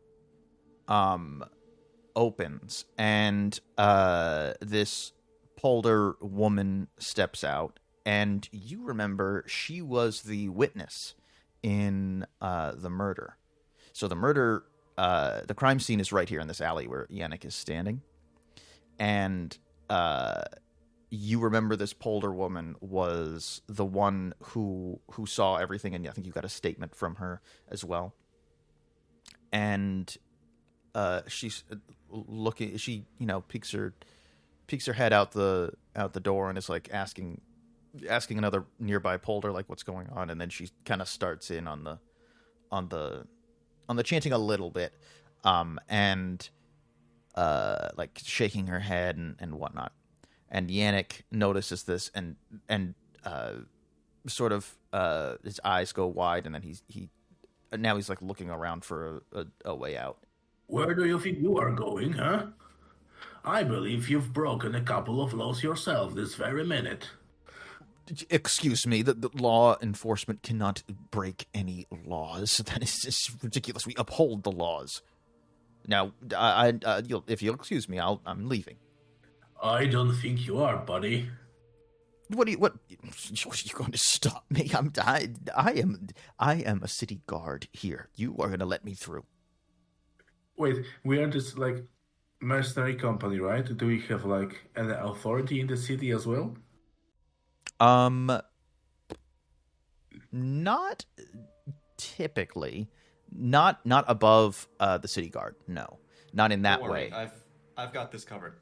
Opens, and this Polder woman steps out, and you remember she was the witness in the murder. So the crime scene is right here in this alley where Yannick is standing, and you remember this Polder woman was the one who saw everything, and I think you got a statement from her as well. And she's looking. She peeks her head out the door and is like asking another nearby Polder like what's going on, and then she kind of starts in on the chanting a little bit, and like shaking her head and whatnot. And Yannick notices this and sort of his eyes go wide, and then he's like looking around for a way out. Where do you think you are going, huh? I believe you've broken a couple of laws yourself this very minute. Excuse me, the law enforcement cannot break any laws. That is just ridiculous. We uphold the laws. Now, if you'll excuse me, I'm leaving. I don't think you are, buddy. What are you going to stop me? I am a city guard here. You are going to let me through. Wait, we are this like mercenary company, right? Do we have like an authority in the city as well? Not typically. Not above the city guard. No, not in that Don't worry, way. I've got this covered.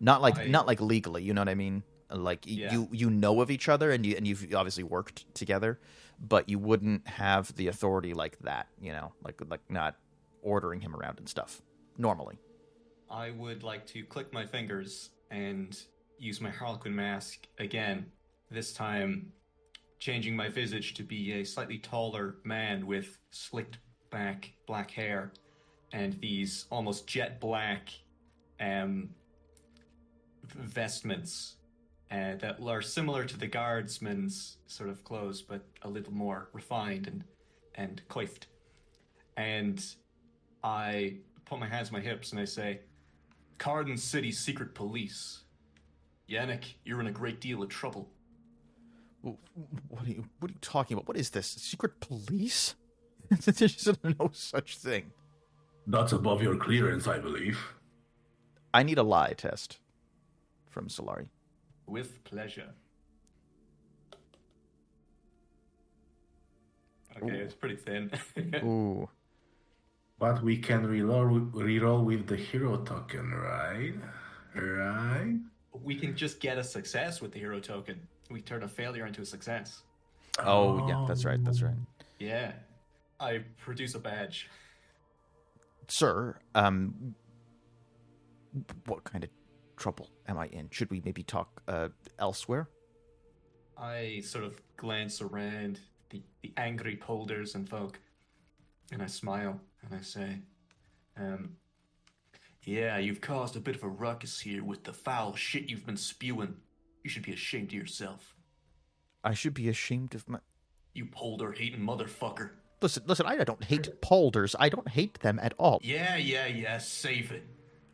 Not like legally. You know what I mean? Like Yeah. you know of each other and you've obviously worked together, but you wouldn't have the authority like that. You know, like not ordering him around and stuff normally. I would like to click my fingers and use my Harlequin mask again. This time, changing my visage to be a slightly taller man with slicked back black hair and these almost jet black vestments that are similar to the guardsman's sort of clothes, but a little more refined and coiffed. And I put my hands on my hips and I say, Carden City Secret Police. Yannick, you're in a great deal of trouble. What are you talking about? What is this? Secret police? There's no such thing. That's above your clearance, I believe. I need a lie test from Solari. With pleasure. Okay, it's pretty thin. Ooh. But we can reroll with the hero token, right? Right? We can just get a success with the hero token. We turn a failure into a success. Oh, yeah, that's right. Yeah. I produce a badge. Sir, what kind of trouble am I in? Should we maybe talk elsewhere? I sort of glance around the angry polders and folk, and I smile, and I say, yeah, you've caused a bit of a ruckus here with the foul shit you've been spewing. You should be ashamed of yourself. I should be ashamed of my... You polder-hating motherfucker. Listen, I don't hate polders. I don't hate them at all. Yeah, save it.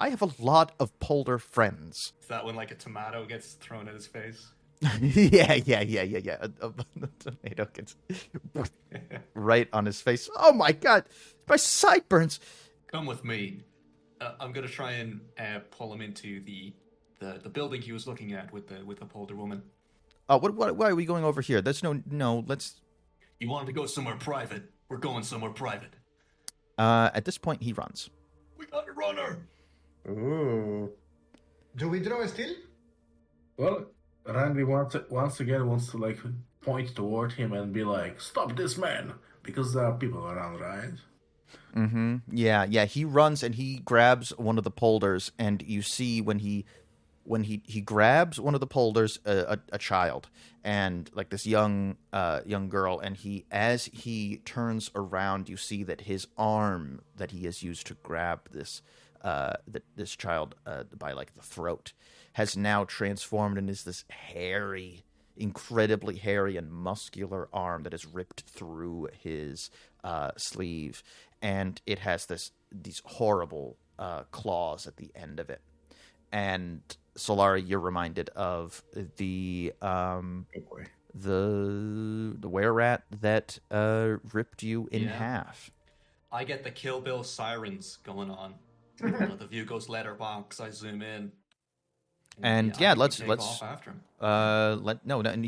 I have a lot of polder friends. Is that when, like, a tomato gets thrown at his face? Yeah. The tomato gets right on his face. Oh my god, my sideburns. Come with me. I'm gonna try and pull him into the building he was looking at with the polder woman. Why are we going over here? There's no. Let's. You wanted to go somewhere private. We're going somewhere private. At this point, he runs. We got a runner. Ooh. Do we draw a steal? Well, Rangrim once again wants to like point toward him and be like, "Stop this man!" Because there are people around, right? Mm-hmm. Yeah. He runs and he grabs one of the polders, and you see when he grabs one of the polders, a child, and like this young girl, and as he turns around, you see that his arm that he has used to grab this child by like the throat has now transformed into this incredibly hairy and muscular arm that is ripped through his sleeve, and it has these horrible claws at the end of it. And Solari, you're reminded of the were-rat that ripped you in half. I get the Kill Bill sirens going on. The view goes letterbox. I zoom in. And let's off after him. And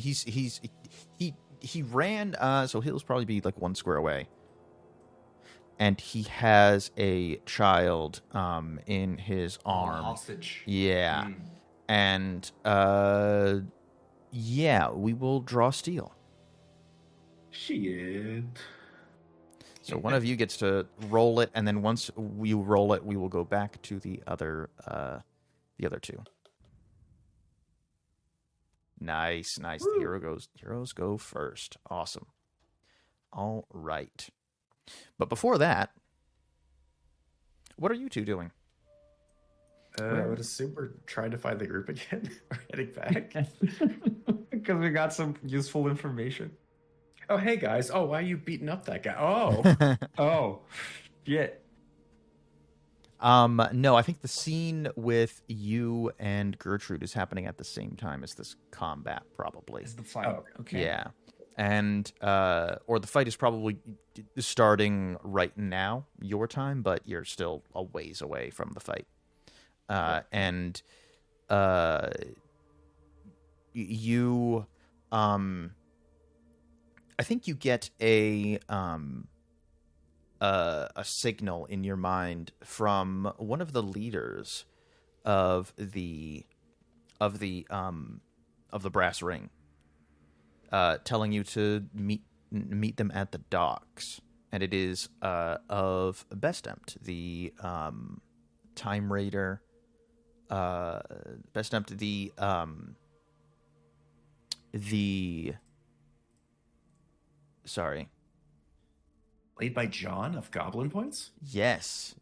he ran. So he'll probably be like 1 square away. And he has a child in his arm. Hostage. Yeah. And we will draw steel. Shit. So one of you gets to roll it, and then once we roll it, we will go back to the other two. Nice. Woo. The heroes go first. Awesome. All right. But before that, what are you two doing? I would assume we're trying to find the group again. We're heading back. Because we got some useful information. Oh, hey guys. Oh, why are you beating up that guy? Oh. Oh, shit. No, I think the scene with you and Gertrude is happening at the same time as this combat, probably. Is the fight. Oh, okay. Yeah. And, or the fight is probably starting right now, your time, but you're still a ways away from the fight. And, you, I think you get a a signal in your mind from one of the leaders of the brass ring, telling you to meet them at the docks, and it is of Bestempt, the Time Raider. Bestempt, sorry. Played by John of Goblin Points? Yes.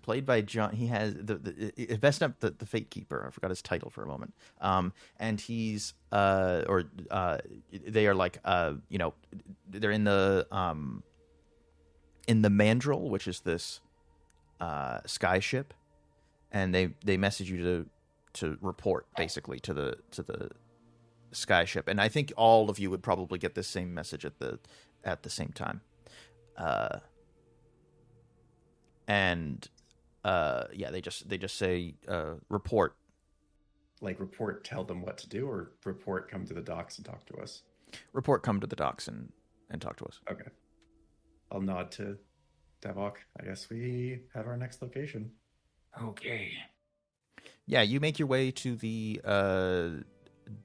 Played by John. He has the best up the Fate Keeper. I forgot his title for a moment. And he's they are like they're in the Mandrill, which is this sky ship, and they message you to report basically to the sky ship. And I think all of you would probably get this same message at the same time. They just say report. Like report, tell them what to do, or report, come to the docks and talk to us? Report, come to the docks and talk to us. Okay. I'll nod to Gavok. I guess we have our next location. Okay. Yeah, you make your way to the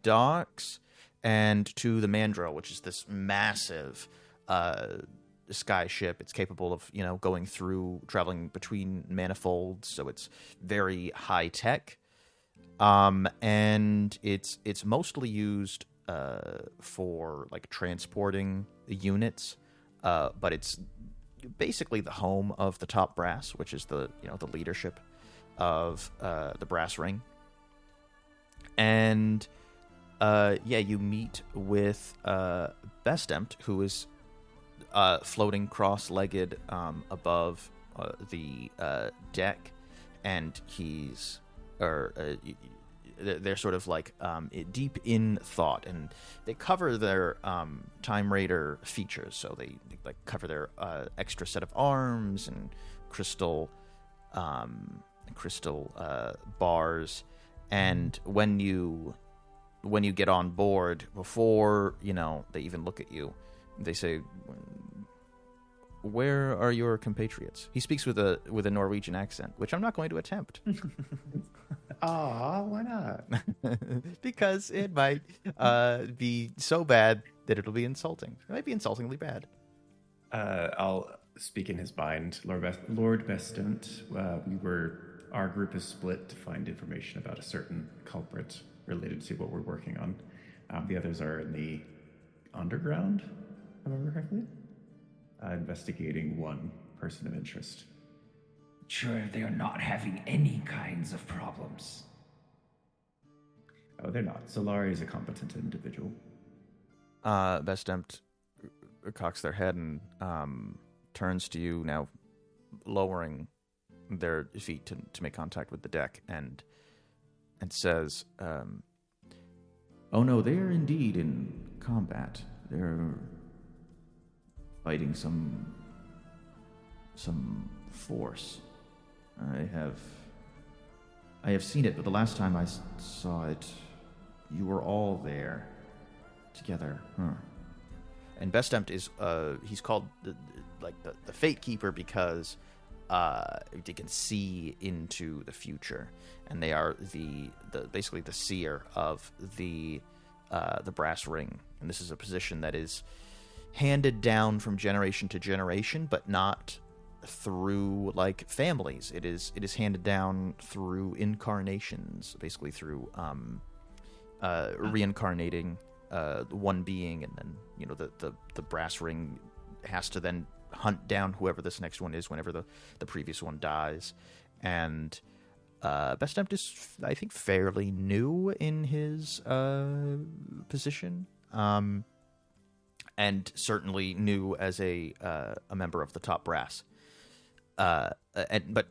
docks and to the Mandrill, which is this massive sky ship. It's capable of traveling between manifolds, so it's very high tech, and it's mostly used for like transporting units, but it's basically the home of the top brass, which is the leadership of the brass ring. And you meet with Bestempt, who is floating cross-legged above the deck, and they're sort of like deep in thought, and they cover their Time Raider features. So they like cover their extra set of arms and crystal bars. And when you get on board, before they even look at you, they say, "Where are your compatriots?" He speaks with a Norwegian accent, which I'm not going to attempt. Why not? Because it might be so bad that it'll be insulting. It might be insultingly bad. I'll speak in his mind. Lord Bestempt, our group is split to find information about a certain culprit related to what we're working on. The others are in the underground, if I remember correctly, investigating one person of interest. Sure, they are not having any kinds of problems. Oh, they're not. Solari is a competent individual. Bestempt cocks their head and turns to you, now lowering their feet to make contact with the deck, and says, "Oh no, they are indeed in combat. They're fighting some force. I have seen it, but the last time I saw it, you were all there together." And Bestempt is he's called the Fate Keeper because they can see into the future, and they are the basically the seer of the brass ring. And this is a position that is handed down from generation to generation, but not through like families. It is handed down through incarnations, basically through reincarnating one being, and then the brass ring has to then hunt down whoever this next one is whenever the previous one dies. And Bestempt is, I think, fairly new in his position, and certainly new as a member of the top brass. But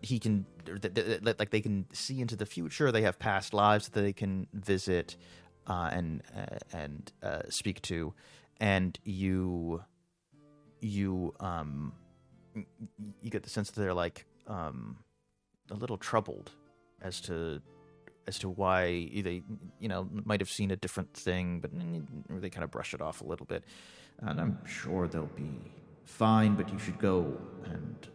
he can, they can see into the future. They have past lives that they can visit and speak to, and you get the sense that they're like a little troubled as to why they might have seen a different thing, but they kind of brush it off a little bit. And I'm sure they'll be fine, but you should go and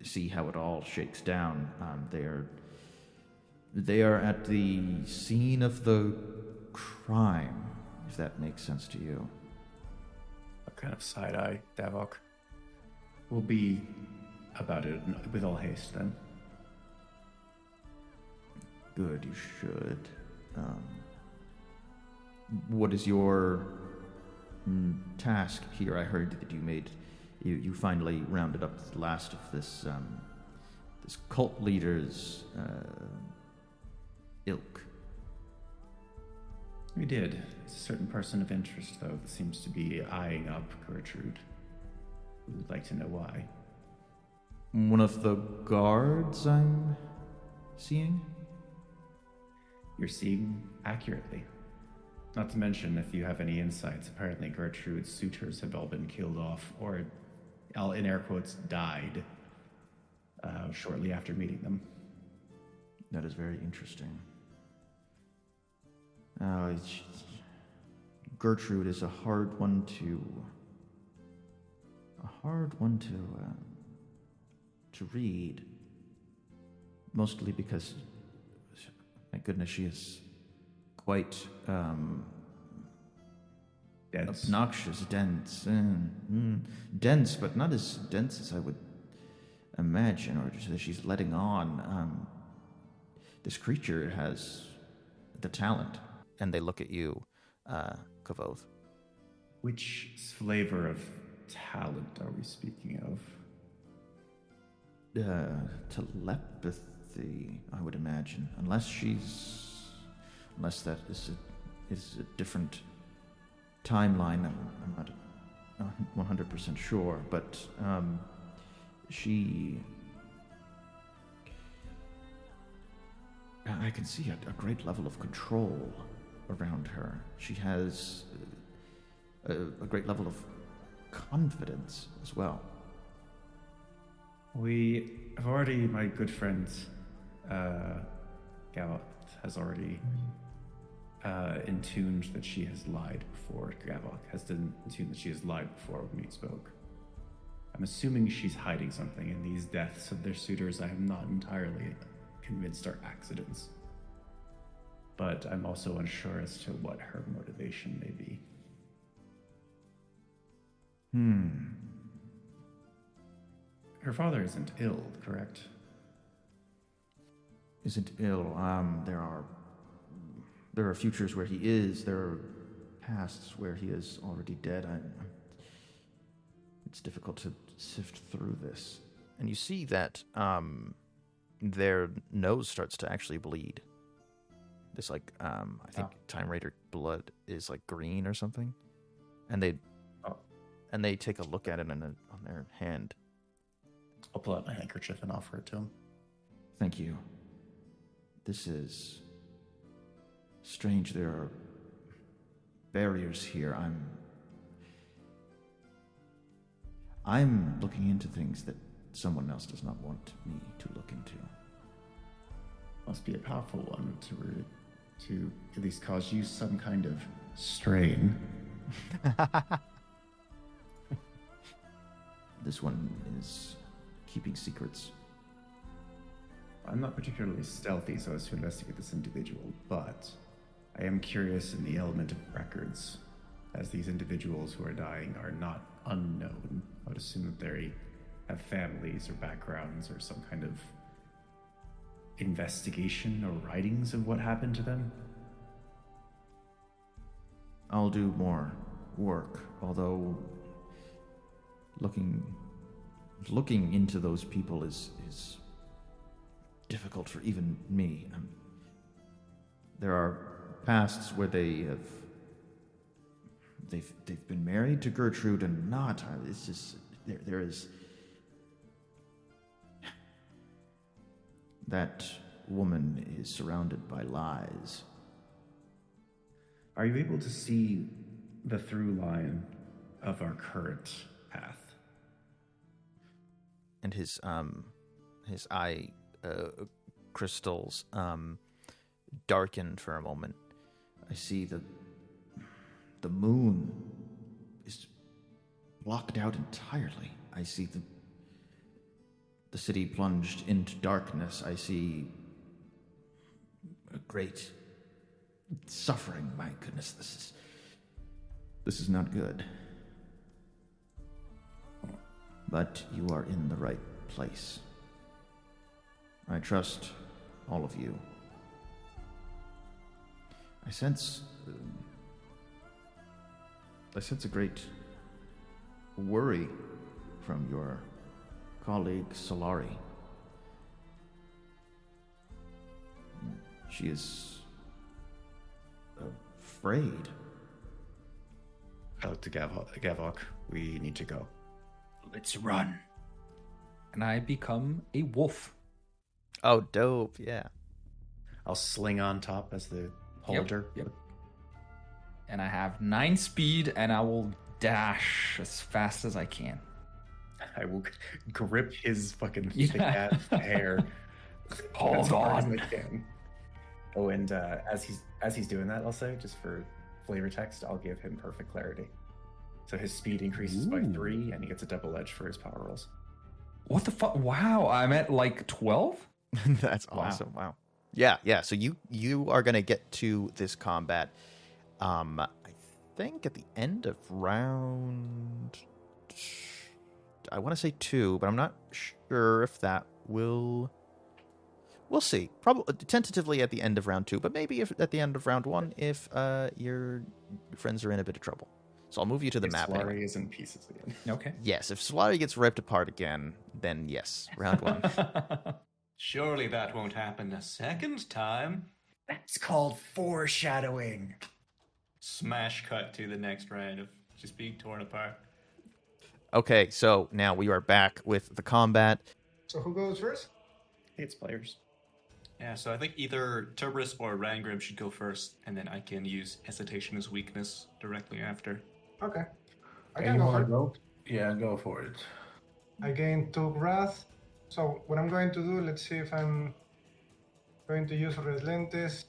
see how it all shakes down. They are at the scene of the crime, if that makes sense to you. A kind of side eye, Gavok. We'll be about it with all haste then. Good, you should. What is your task here? I heard that you finally rounded up the last of this cult leader's ilk. We did. It's a certain person of interest, though, that seems to be eyeing up Gertrude. We would like to know why. One of the guards I'm seeing? You're seeing accurately. Not to mention, if you have any insights, apparently Gertrude's suitors have all been killed off, or, in air quotes, died, shortly after meeting them. That is very interesting. Gertrude is a hard one to read. Mostly because, my goodness, she is quite Dense. obnoxious, dense, dense, but not as dense as I would imagine, or just that she's letting on. This creature has the talent, and they look at you, Kvothe. Which flavor of talent are we speaking of? Telepathy, I would imagine, unless that is a different timeline. I'm not 100% sure, but I can see a great level of control around her. She has a great level of confidence as well. We have already, my good friend, Gavok has already intuned that she has lied before. Gavok has intuned that she has lied before when we spoke. I'm assuming she's hiding something, and these deaths of their suitors I am not entirely convinced are accidents. But I'm also unsure as to what her motivation may be. Her father isn't ill, correct? Isn't ill. There are futures where he is. There are pasts where he is already dead. It's difficult to sift through this. And you see that their nose starts to actually bleed. This I think Time Raider blood is like green or something, and they take a look at it on their hand. I'll pull out my handkerchief and offer it to him. Thank you. This is strange. There are barriers here. I'm looking into things that someone else does not want me to look into. Must be a powerful one to at least cause you some kind of strain. This one is keeping secrets. I'm not particularly stealthy so as to investigate this individual, but I am curious in the element of records, as these individuals who are dying are not unknown. I would assume that they have families or backgrounds or some kind of investigation or writings of what happened to them. I'll do more work, although looking into those people is difficult for even me. There are pasts where they've been married to Gertrude and not. It's just there is that woman is surrounded by lies. Are you able to see the through line of our current path? And his eye crystals darken for a moment. I see the moon is blocked out entirely. I see the city plunged into darkness. I see a great suffering. My goodness, this is not good. But you are in the right place. I trust all of you. I sense a great worry from your colleague Solari. She is afraid. I look to Gavok. We need to go. Let's run. And I become a wolf. Oh, dope! Yeah. I'll sling on top as the holder. Yep. And I have 9 speed, and I will dash as fast as I can. I will grip his fucking Yeah. thick ass hair. Hold as hard on. as I can. Oh, and as he's doing that, I'll say, just for flavor text, I'll give him perfect clarity. So his speed increases by 3, and he gets a double edge for his power rolls. What the fuck? Wow, I'm at like 12? That's awesome. Wow. Yeah. So you are gonna get to this combat. I think at the end of round, I want to say 2, but I'm not sure if that will. We'll see. Probably tentatively at the end of round 2, but maybe if at the end of round 1 if your friends are in a bit of trouble. So I'll move you to the If map. Solari Anyway. is in pieces again. Okay. Yes, if Solari gets ripped apart again, then yes, round 1. Surely that won't happen a second time. That's called foreshadowing. Smash cut to the next round of just being torn apart. Okay, so now we are back with the combat. So who goes first? It's players. Yeah, so I think either Terberis or Rangrim should go first, and then I can use hesitation as weakness directly after. Okay. I Hey, can you go wanna first. go? Yeah, go for it. I gain 2 wrath. So what I'm going to do, let's see if I'm going to use Lente's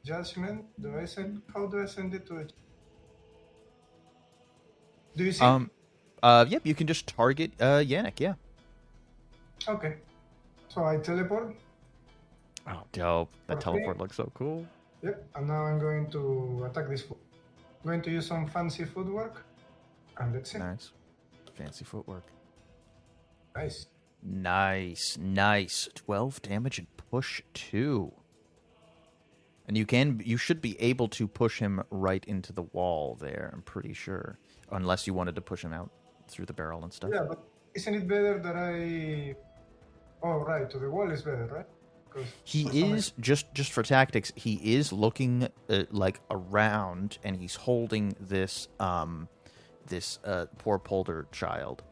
judgment. How do I send it to it? Do you see? Yep, you can just target Yannick, yeah. Okay. So I teleport. Oh, dope. That Okay. teleport looks so cool. Yep. And now I'm going to attack this foot. I'm going to use some fancy footwork. And let's see. Nice. Fancy footwork. Nice. Nice. 12 damage and push 2. And you should be able to push him right into the wall there, I'm pretty sure. Unless you wanted to push him out through the barrel and stuff. Yeah, but isn't it better that I... Oh, right. To the wall is better, right? 'Cause He for some is just for tactics. He is looking like around, and he's holding this poor Polder child.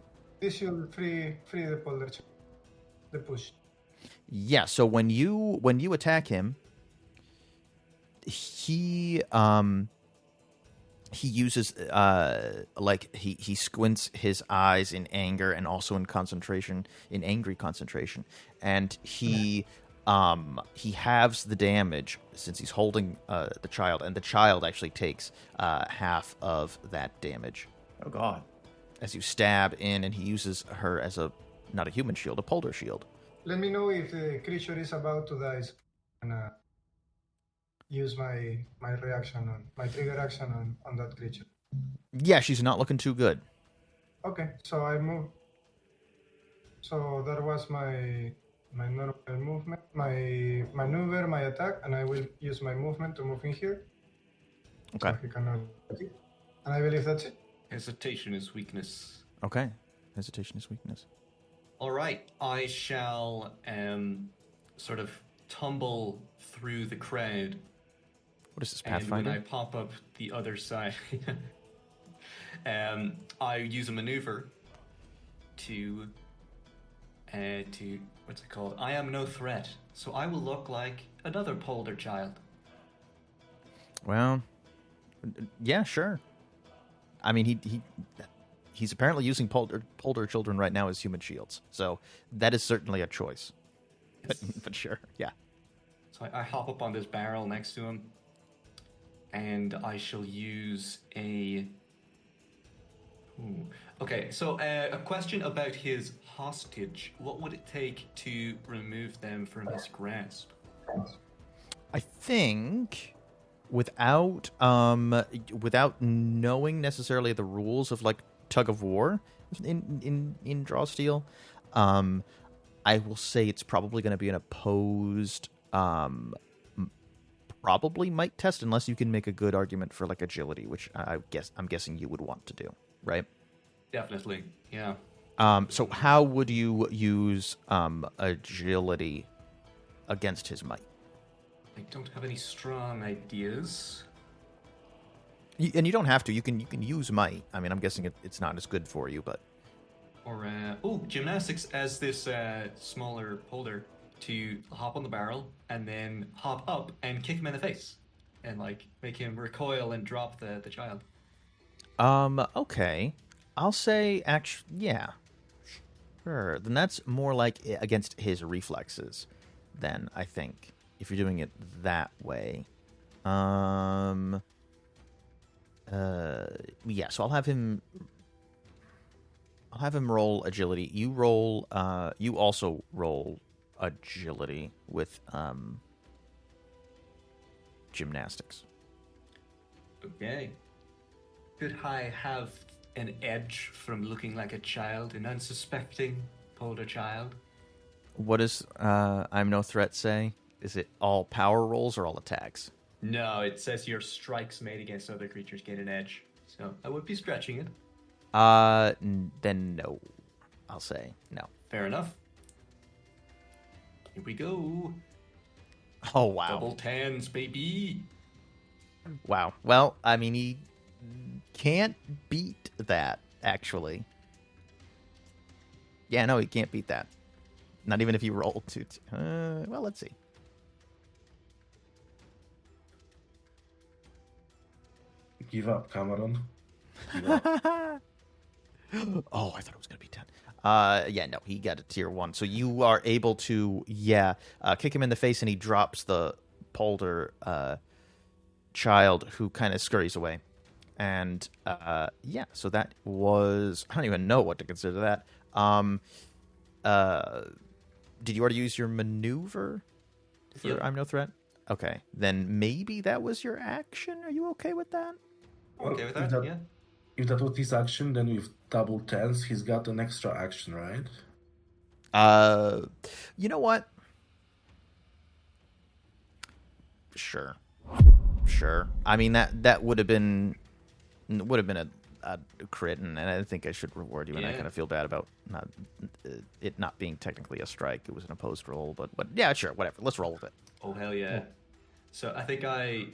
This should free the Polder, the push. Yeah. So when you attack him, he uses he squints his eyes in anger and also in angry concentration, and he halves the damage since he's holding the child, and the child actually takes half of that damage Oh god. as you stab in, and he uses her as not a human shield, a Polder shield. Let me know if the creature is about to die. So I'm gonna use my reaction my trigger action on that creature. Yeah, she's not looking too good. Okay, so I move. So that was my normal movement, my maneuver, my attack, and I will use my movement to move in here. Okay. So he cannot. And I believe that's it. Hesitation is weakness. Okay. Hesitation is weakness. All right, I shall sort of tumble through the crowd. What is this, And when Pathfinder? I pop up the other side, I use a maneuver to what's it called? I am no threat, so I will look like another Polder child. Well, yeah, sure. I mean, he's apparently using Polder children right now as human shields, so that is certainly a choice. But sure, yeah. So I hop up on this barrel next to him, and I shall use a Ooh. Okay, so a question about his hostage. What would it take to remove them from his grasp? I think without knowing necessarily the rules of like tug of war in draw steel, I will say it's probably going to be an opposed probably might test unless you can make a good argument for like agility, which I'm guessing you would want to do, right? Definitely, yeah. So how would you use agility against his might? I don't have any strong ideas. And you don't have to. You can use might. I mean, I'm guessing it's not as good for you, but Or gymnastics as this smaller Polder to hop on the barrel and then hop up and kick him in the face and like make him recoil and drop the child. Okay. I'll say yeah. Sure. Then that's more like against his reflexes then, I think, if you're doing it that way. Yeah, so I'll have him roll agility. You also roll agility with gymnastics. Okay. Could I have an edge from looking like a child, an unsuspecting Polder child? What does I'm no threat say? Is it all power rolls or all attacks? No, it says your strikes made against other creatures gain an edge. So I would be stretching it. Then no. I'll say no. Fair enough. Here we go. Oh, wow. Double tens, baby. Wow. Well, I mean, he can't beat that, actually. Yeah, no, he can't beat that. Not even if you roll two. Well, let's see. Give up, Cameron. Give up. Oh, I thought it was going to be 10. Yeah, no, he got a tier 1. So you are able to, kick him in the face, and he drops the Polder child, who kind of scurries away. And, so that was... I don't even know what to consider that. Did you already use your maneuver for Yep. I'm no threat? Okay, then maybe that was your action? Are you okay with that? Okay with if that? Yeah. If that was his action, then with double tens, he's got an extra action, right? You know what? Sure. I mean that would have been a crit, and I think I should reward you. And I Yeah. kind of feel bad about it not being technically a strike. It was an opposed roll, but yeah, sure, whatever. Let's roll with it. Oh, hell yeah. So I think I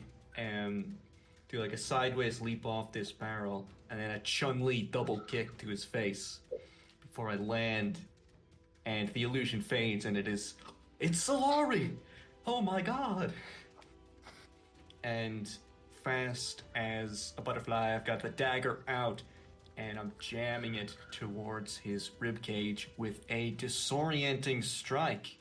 do like a sideways leap off this barrel and then a Chun-Li double kick to his face before I land. And the illusion fades and it's Solari! Oh my god! And fast as a butterfly, I've got the dagger out and I'm jamming it towards his ribcage with a disorienting strike.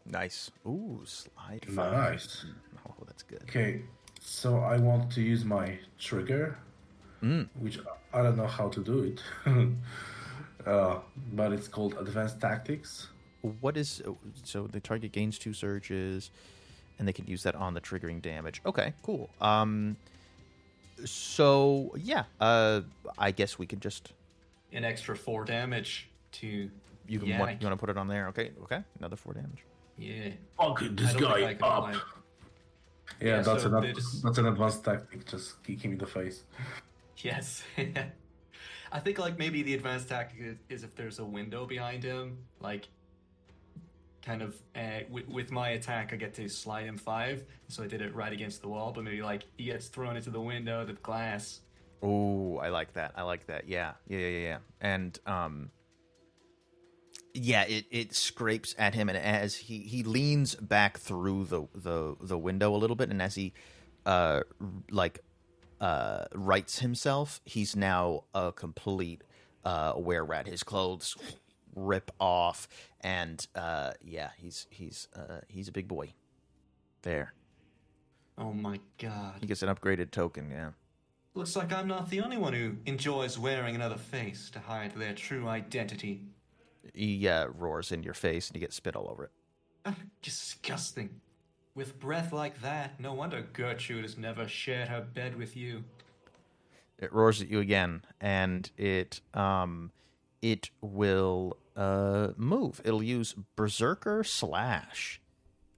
Nice. Ooh, slide 5. Nice. Oh, that's good. Okay, so I want to use my trigger, which I don't know how to do it, but it's called Advanced Tactics. What is so the target gains 2 surges, and they can use that on the triggering damage. Okay, cool. So yeah, I guess we could just An extra 4 damage to you want to put it on there. Okay, another 4 damage. Yeah. Fuck this I don't guy think I can up. apply. Yeah, that's so that's an advanced tactic. Just kick him in the face. Yes. I think like maybe the advanced tactic is if there's a window behind him, like kind of with my attack I get to slide him 5, so I did it right against the wall, but maybe like he gets thrown into the window, the glass. Oh, I like that. Yeah. And yeah, it scrapes at him, and as he leans back through the window a little bit, and as he rights himself, he's now a complete were rat. His clothes rip off, and he's a big boy. There. Oh my god. He gets an upgraded token, yeah. Looks like I'm not the only one who enjoys wearing another face to hide their true identity. He roars in your face and you get spit all over it. Disgusting. With breath like that, no wonder Gertrude has never shared her bed with you. It roars at you again, and it will move. It'll use Berserker Slash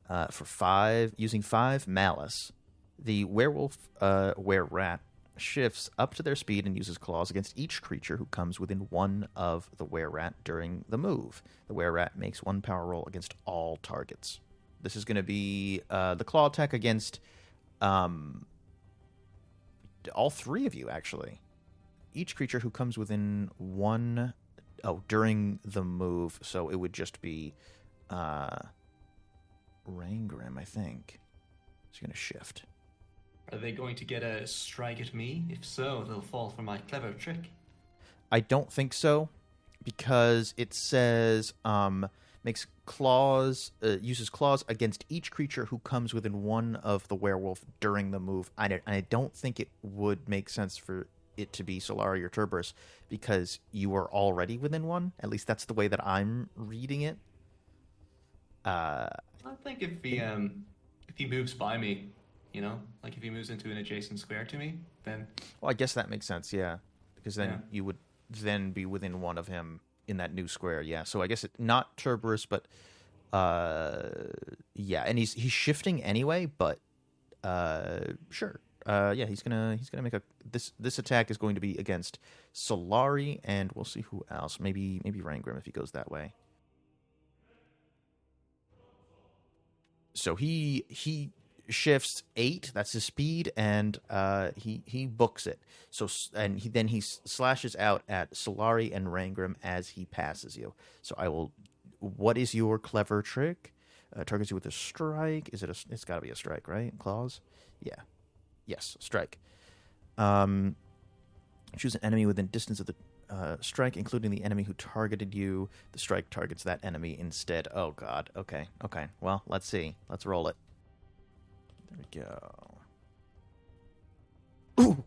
for 5, using 5 malice. The werewolf were-rat shifts up to their speed and uses claws against each creature who comes within 1 of the were-rat during the move. The were-rat makes 1 power roll against all targets. This is going to be the claw attack against all 3 of you, actually. Each creature who comes within 1... Oh, during the move, so it would just be Rangrim, I think. It's going to shift. Are they going to get a strike at me? If so, they'll fall for my clever trick. I don't think so, because it says makes claws, uses claws against each creature who comes within 1 of the werewolf during the move. I don't think it would make sense for it to be Solari or Terberis, because you are already within 1. At least that's the way that I'm reading it. I think if he moves by me, you know, like if he moves into an adjacent square to me, then... Well, I guess that makes sense, yeah. Because then you would then be within 1 of him in that new square, yeah. So I guess not Terberis, but yeah, and he's shifting anyway, but sure. Yeah, he's gonna make this attack is going to be against Solari, and we'll see who else. Maybe Rangrim if he goes that way. So he shifts 8. That's his speed, and he books it. So and he slashes out at Solari and Rangrim as he passes you. So I will. What is your clever trick? Targets you with a strike. Is it a? It's got to be a strike, right? Claws. Yeah. Yes, strike. Choose an enemy within distance of the strike, including the enemy who targeted you. The strike targets that enemy instead. Oh, God. Okay. Well, let's see. Let's roll it. There we go. Ooh.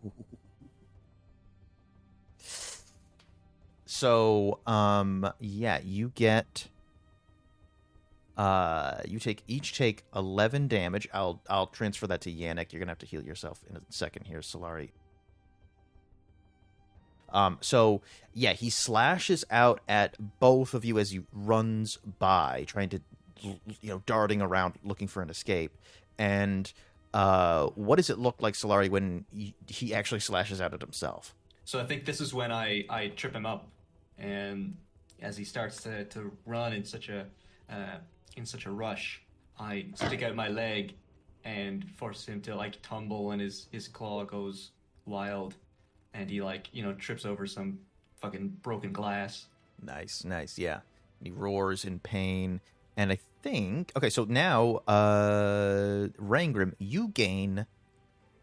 So, yeah, you get... you each take 11 damage. I'll transfer that to Yannick. You're gonna have to heal yourself in a second here, Solari. So yeah, he slashes out at both of you as he runs by, trying to, darting around looking for an escape. And what does it look like, Solari, when he actually slashes out at himself? So I think this is when I trip him up, and as he starts to run in such a rush, I stick out my leg and force him to tumble, and his claw goes wild, and he trips over some fucking broken glass. Nice, yeah. He roars in pain, and I think so now Rangrim, you gain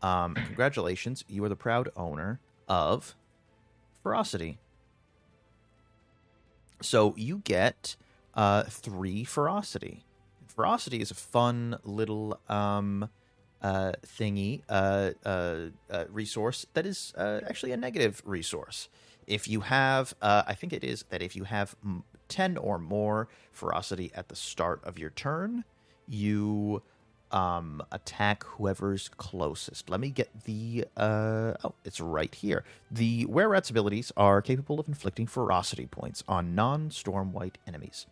congratulations, you are the proud owner of ferocity. So you get 3 ferocity. Ferocity is a fun little thingy, resource that is actually a negative resource. If you have, I think it is that if you have 10 or more ferocity at the start of your turn, you attack whoever's closest. Let me get the... it's right here. The were-rat's abilities are capable of inflicting ferocity points on non-Stormwight enemies.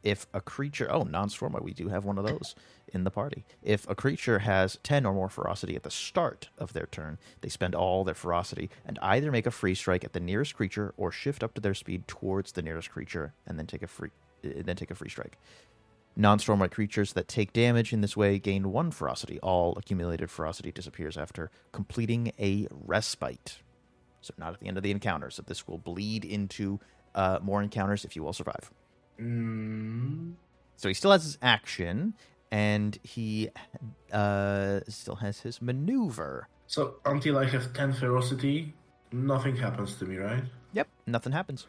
If a creature... Oh, non-Stormwight, we do have one of those in the party. If a creature has 10 or more ferocity at the start of their turn, they spend all their ferocity and either make a free strike at the nearest creature or shift up to their speed towards the nearest creature and then take a free strike. Non-Stormwight creatures that take damage in this way gain 1 ferocity. All accumulated ferocity disappears after completing a respite. So not at the end of the encounter. So this will bleed into more encounters if you all survive. So he still has his action, and he still has his maneuver. So until I have 10 ferocity, nothing happens to me, right? Yep, nothing happens.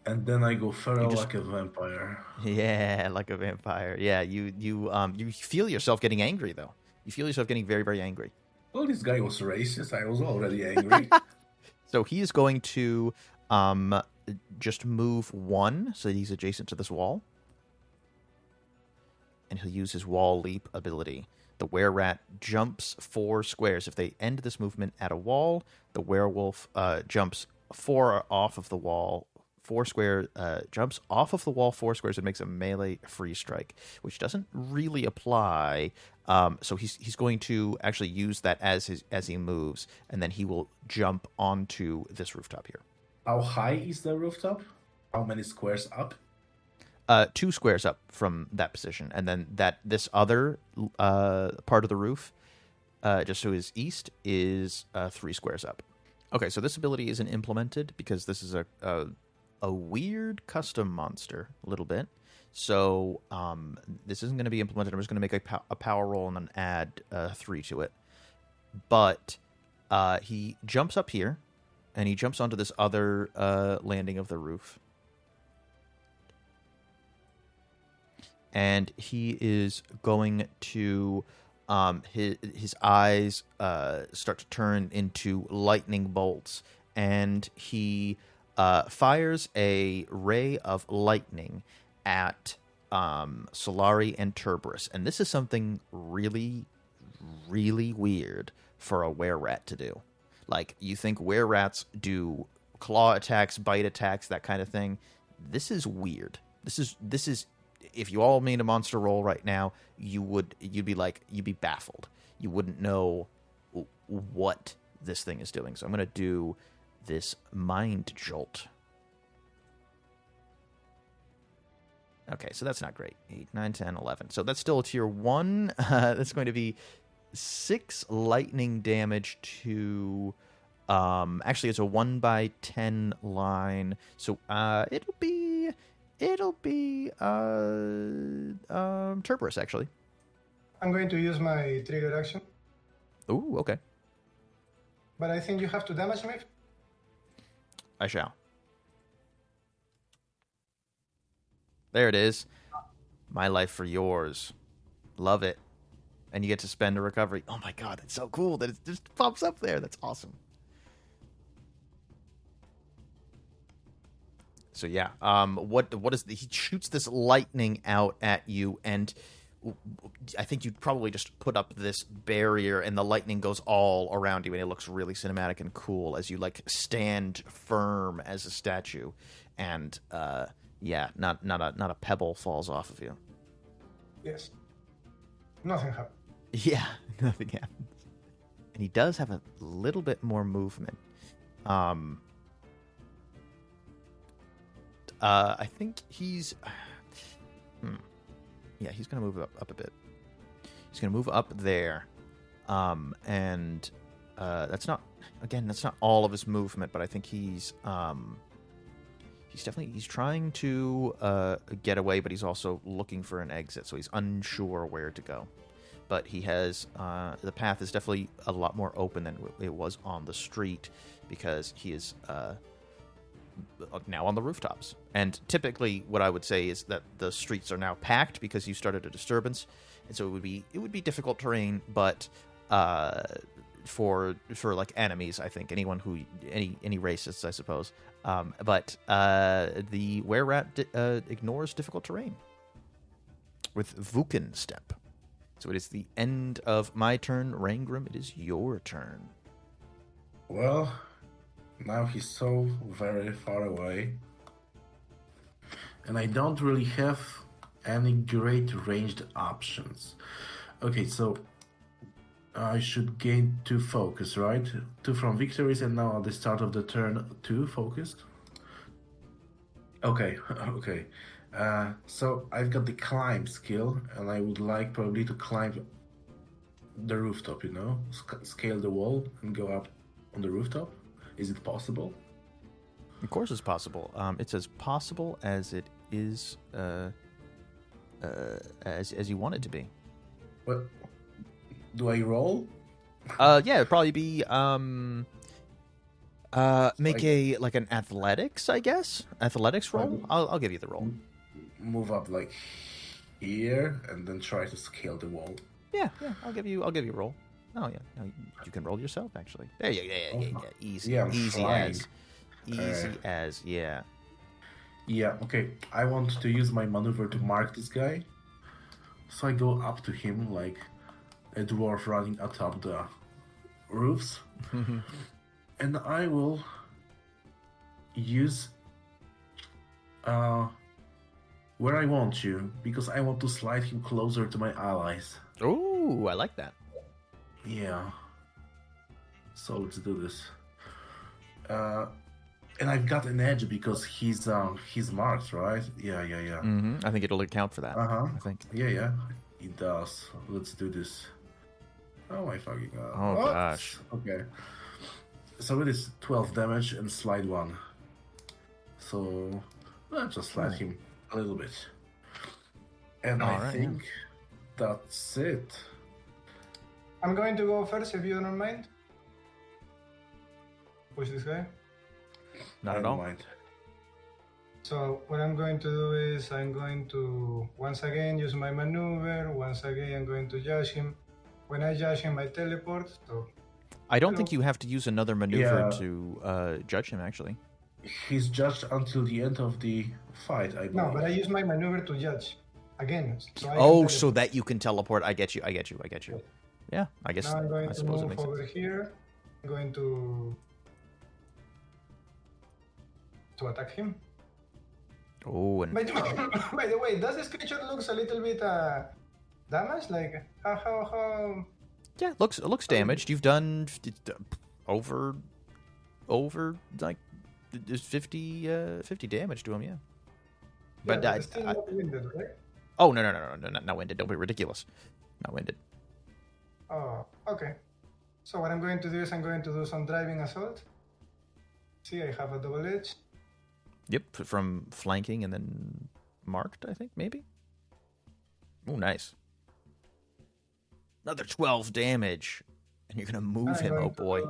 And then I go feral like a vampire. Yeah, like a vampire. Yeah, you feel yourself getting angry though. You feel yourself getting very, very angry. Well, this guy was racist. I was already angry. So he is going to just move 1 so that he's adjacent to this wall. And he'll use his wall leap ability. The were-rat jumps 4 squares. If they end this movement at a wall, the werewolf jumps 4 off of the wall. 4 square jumps off of the wall 4 squares and makes a melee free strike, which doesn't really apply. So he's going to actually use that as he moves, and then he will jump onto this rooftop here. How high is the rooftop? How many squares up? 2 squares up from that position, and then this other part of the roof, just to his east, is 3 squares up. Okay, so this ability isn't implemented because this is a weird custom monster, a little bit. So this isn't going to be implemented. I'm just going to make a power roll and then add 3 to it. But he jumps up here, and he jumps onto this other landing of the roof. And he is going to, his eyes start to turn into lightning bolts, and he fires a ray of lightning at Solari and Terberis. And this is something really, really weird for a were-rat to do. Like, you think were-rats do claw attacks, bite attacks, that kind of thing. This is weird. This is if you all made a monster roll right now, you'd be baffled. You wouldn't know what this thing is doing. So I'm going to do this mind jolt. Okay, so that's not great. 8, 9, 10, 11. So that's still a tier 1. That's going to be 6 lightning damage to... actually, it's a 1/10 line. So it'll be Terberis, actually. I'm going to use my trigger action. Ooh, okay. But I think you have to damage me. I shall. There it is. My life for yours. Love it. And you get to spend a recovery. Oh my god, it's so cool that it just pops up there. That's awesome. So yeah, what is he shoots this lightning out at you, and I think you'd probably just put up this barrier, and the lightning goes all around you, and it looks really cinematic and cool as you stand firm as a statue, and not a pebble falls off of you. Yes. Nothing happened. Yeah, nothing happens. And he does have a little bit more movement. I think he's... Yeah, he's going to move up a bit. He's going to move up there. And that's not all of his movement, but I think he's trying to get away, but he's also looking for an exit, so he's unsure where to go. But he has... the path is definitely a lot more open than it was on the street, because he is... now on the rooftops. And typically what I would say is that the streets are now packed because you started a disturbance, and so it would be difficult terrain, but for like enemies, I think anyone who any racists, I suppose, but the were-rat ignores difficult terrain with Vuken step. So it is the end of my turn. Rangrim, it is your turn. Well, now he's so very far away, and I don't really have any great ranged options. Okay, so I should gain 2 focus, right? 2 from victories, and now at the start of the turn, 2 focused. Okay. So I've got the climb skill, and I would like probably to climb the rooftop, scale the wall and go up on the rooftop. Is it possible? Of course it's possible. It's as possible as it is as you want it to be. What? Do I roll? Yeah, it'd probably be make an athletics, I guess. Athletics roll? I'll give you the roll. Move up like here and then try to scale the wall. Yeah. I'll give you a roll. Oh yeah, no, you can roll yourself actually. There you go. Yeah. Easy, Yeah, I'm easy flying. as yeah. Yeah, okay. I want to use my maneuver to mark this guy. So I go up to him like a dwarf running atop the roofs. And I will use where I want you, because I want to slide him closer to my allies. Ooh, I like that. Yeah. So let's do this. And I've got an edge because he's marked, right? Yeah. Mm-hmm. I think it'll account for that. Uh-huh. I think. Yeah, it does. Let's do this. Oh my fucking god. Oh What? gosh. Okay. So it is 12 damage and slide 1. So let's just slide him a little bit. And I think that's it. I'm going to go first if you don't mind. Push this guy. Not I at don't all. mind. So what I'm going to do is I'm going to once again use my maneuver. Once again I'm going to judge him. When I judge him, I teleport. So I don't think you have to use another maneuver Yeah. to judge him. Actually, He's judged until the end of the fight, I believe. no, but I use my maneuver to judge again. So I oh, can so teleport. that you can teleport. I get you. Yeah, I guess. Now I'm going I to suppose it move makes over sense. here. I'm going to attack him. Oh, and By the way, does this creature looks a little bit damaged? Like how? yeah, it looks damaged. You've done over like 50 damage to him. Yeah, but it's still not winded, right? oh no, not winded. Don't be ridiculous. Not winded. Oh, okay. So what I'm going to do is I'm going to do some driving assault. See, I have a double edge. Yep, from flanking and then marked. I think maybe. Oh, nice. Another 12 damage, and you're gonna move I'm him. going Oh boy.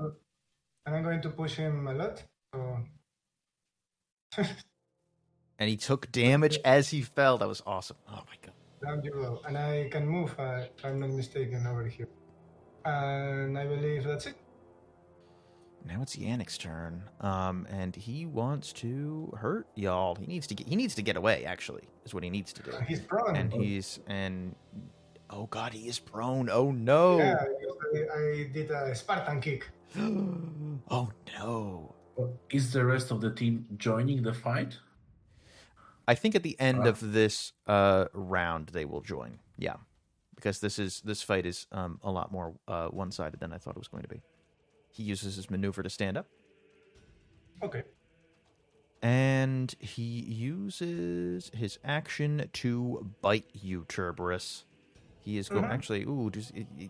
And I'm going to push him a lot. So And he took damage as he fell. That was awesome. Oh my god. down you go. And I can move, if I'm not mistaken, over here. And I believe that's it. Now it's Yannick's turn. And he wants to hurt y'all. He needs to get away, actually, is what he needs to do. He's prone. And oh god, he is prone. Oh no. Yeah, I did a Spartan kick. Oh no. Is the rest of the team joining the fight? I think at the end of this round they will join. Yeah. Because this fight is a lot more one-sided than I thought it was going to be. He uses his maneuver to stand up. Okay. And he uses his action to bite you, Terberis. He is going actually. Ooh,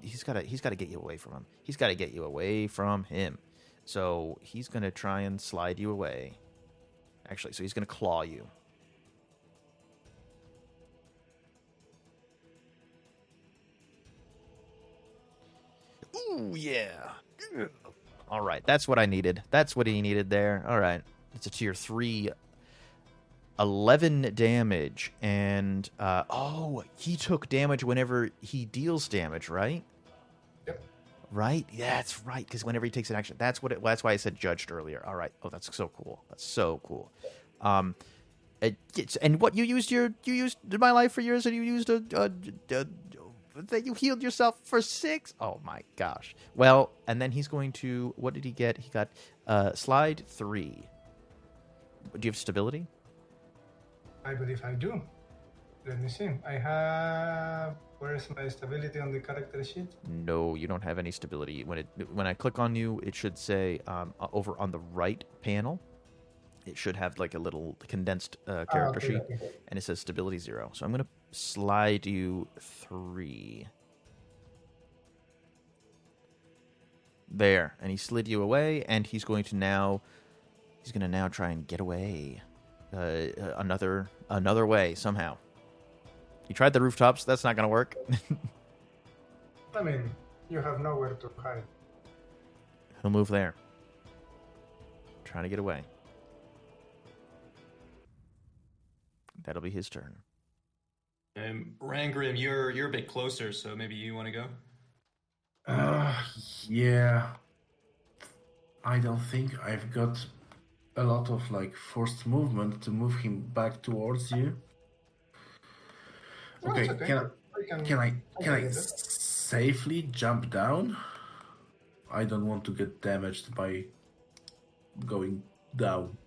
he's got to get you away from him. He's got to get you away from him. So he's gonna try and slide you away. Actually, so he's gonna claw you. Ooh, yeah. All right, that's what I needed. That's what he needed there. All right, it's a tier 3. 11 damage, and he took damage whenever he deals damage, right? Yep. Right? Yeah, that's right. Because whenever he takes an action, that's why I said judged earlier. All right. Oh, that's so cool. That's so cool. And what you used my life for yours, and you used that you healed yourself for 6. Oh my gosh. Well, and then he's going to. What did he get? He got slide 3. Do you have stability? I believe I do. Let me see. I have. Where's my stability on the character sheet? No, you don't have any stability. When I click on you, it should say over on the right panel. It should have like a little condensed character sheet, and it says stability 0. So I'm gonna slide you 3. There, and he slid you away, and he's going to now try and get away another way somehow. You tried the rooftops. That's not going to work. I mean, you have nowhere to hide. He'll move there. Trying to get away. That'll be his turn. Rangrim, you're a bit closer, so maybe you want to go. Yeah. I don't think I've got a lot of forced movement to move him back towards you. No, Okay, it's okay. can I I can I get it. safely jump down? I don't want to get damaged by going down.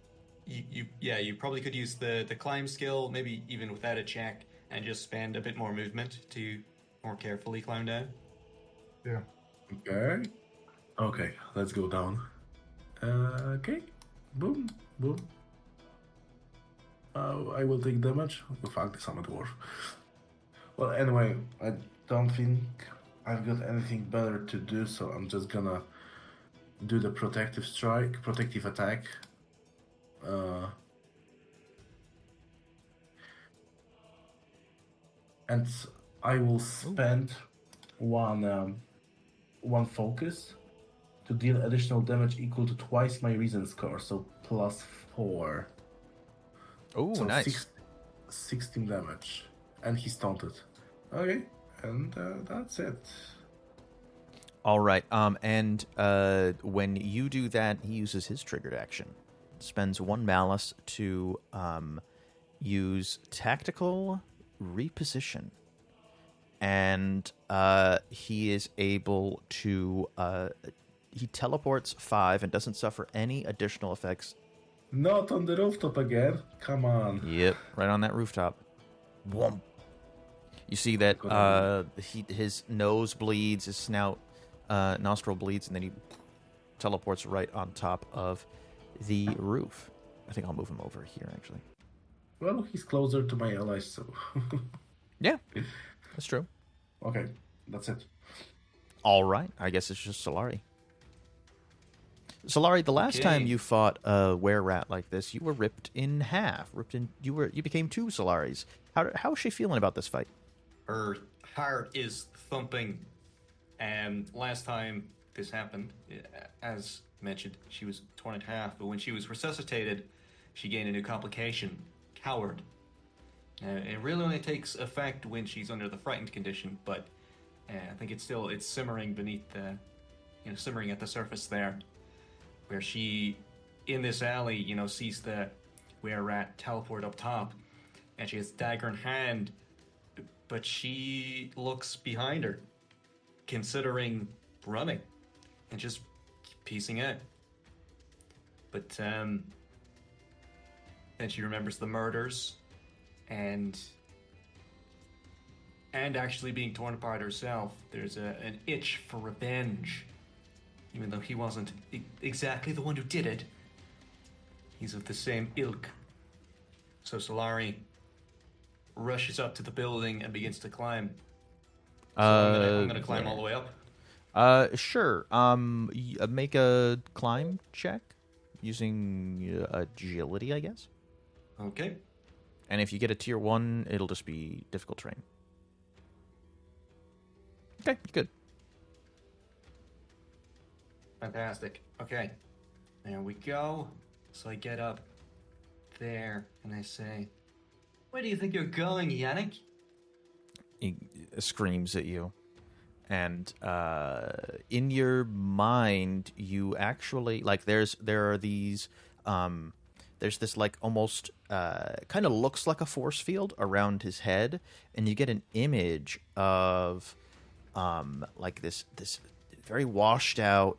You probably could use the climb skill, maybe even without a check, and just spend a bit more movement to more carefully climb down. Yeah. Okay, let's go down. Okay, boom, boom. I will take damage. The fact is I'm a dwarf. Well, anyway, I don't think I've got anything better to do, so I'm just gonna do the protective attack. And I will spend one focus to deal additional damage equal to twice my reason score, so +4. Oh, So nice. 16 damage. And he's taunted. Okay, and that's it. All right. And when you do that, he uses his triggered action. Spends 1 malice to use tactical reposition, and he is able to. He teleports 5 and doesn't suffer any additional effects. Not on the rooftop again. Come on. Yep, right on that rooftop. Whoomp. You see that his nose bleeds, his snout, nostril bleeds, and then he teleports right on top of the roof. I think I'll move him over here, actually. Well, he's closer to my allies, so... Yeah, that's true. Okay, that's it. All right, I guess it's just Solari. Solari, the last time you fought a were-rat like this, you were ripped in half. You became 2 Solaris. How is she feeling about this fight? Her heart is thumping. Last time this happened, as mentioned, she was torn in half. But when she was resuscitated, she gained a new complication: coward. It really only takes effect when she's under the frightened condition, but I think it's simmering beneath the, simmering at the surface there, where she, in this alley, sees the were-rat teleport up top, and she has a dagger in hand, but she looks behind her, considering running, and just piecing out. But then she remembers the murders, and actually being torn apart herself. There's an itch for revenge. Even though he wasn't exactly the one who did it, he's of the same ilk. So Solari rushes up to the building and begins to climb. So I'm gonna climb all the way up. Sure. Make a climb check using agility, I guess. Okay. And if you get a tier 1, it'll just be difficult terrain. Okay, good. Fantastic. Okay. There we go. So I get up there and I say, "Where do you think you're going, Yannick?" He screams at you. And in your mind, you actually, there's this almost kind of looks like a force field around his head, and you get an image of this very washed out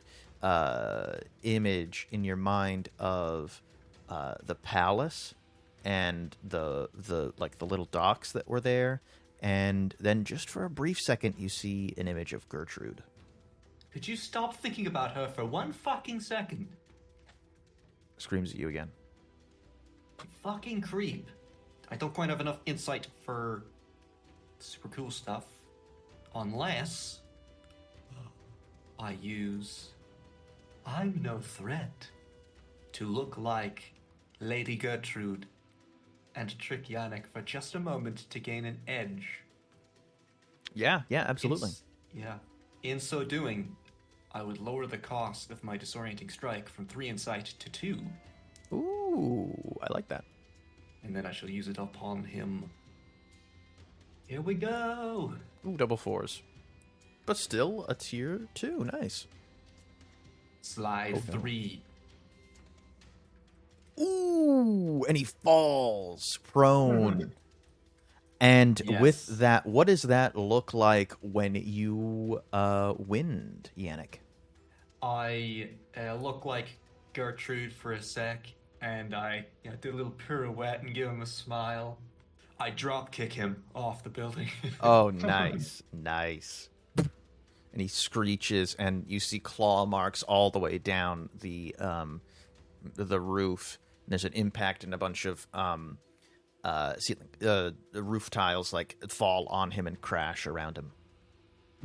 image in your mind of the palace and the little docks that were there, and then just for a brief second you see an image of Gertrude. Could you stop thinking about her for 1 fucking second? Screams at you again. Fucking creep. I don't quite have enough insight for super cool stuff, unless I use "I'm no threat" to look like Lady Gertrude and trick Yannick for just a moment to gain an edge. Yeah, absolutely. In so doing, I would lower the cost of my disorienting strike from 3 insight to 2. Ooh, I like that. And then I shall use it upon him. Here we go. Ooh, double 4s. But still a tier 2. Nice. Slide 3. Ooh, and he falls prone. And Yes. with that, what does that look like when you wind, Yannick? I look like Gertrude for a sec, and I do a little pirouette and give him a smile. I drop kick him off the building. Oh, nice. Nice. And he screeches, and you see claw marks all the way down the roof. There's an impact, and a bunch of ceiling, the roof tiles like fall on him and crash around him.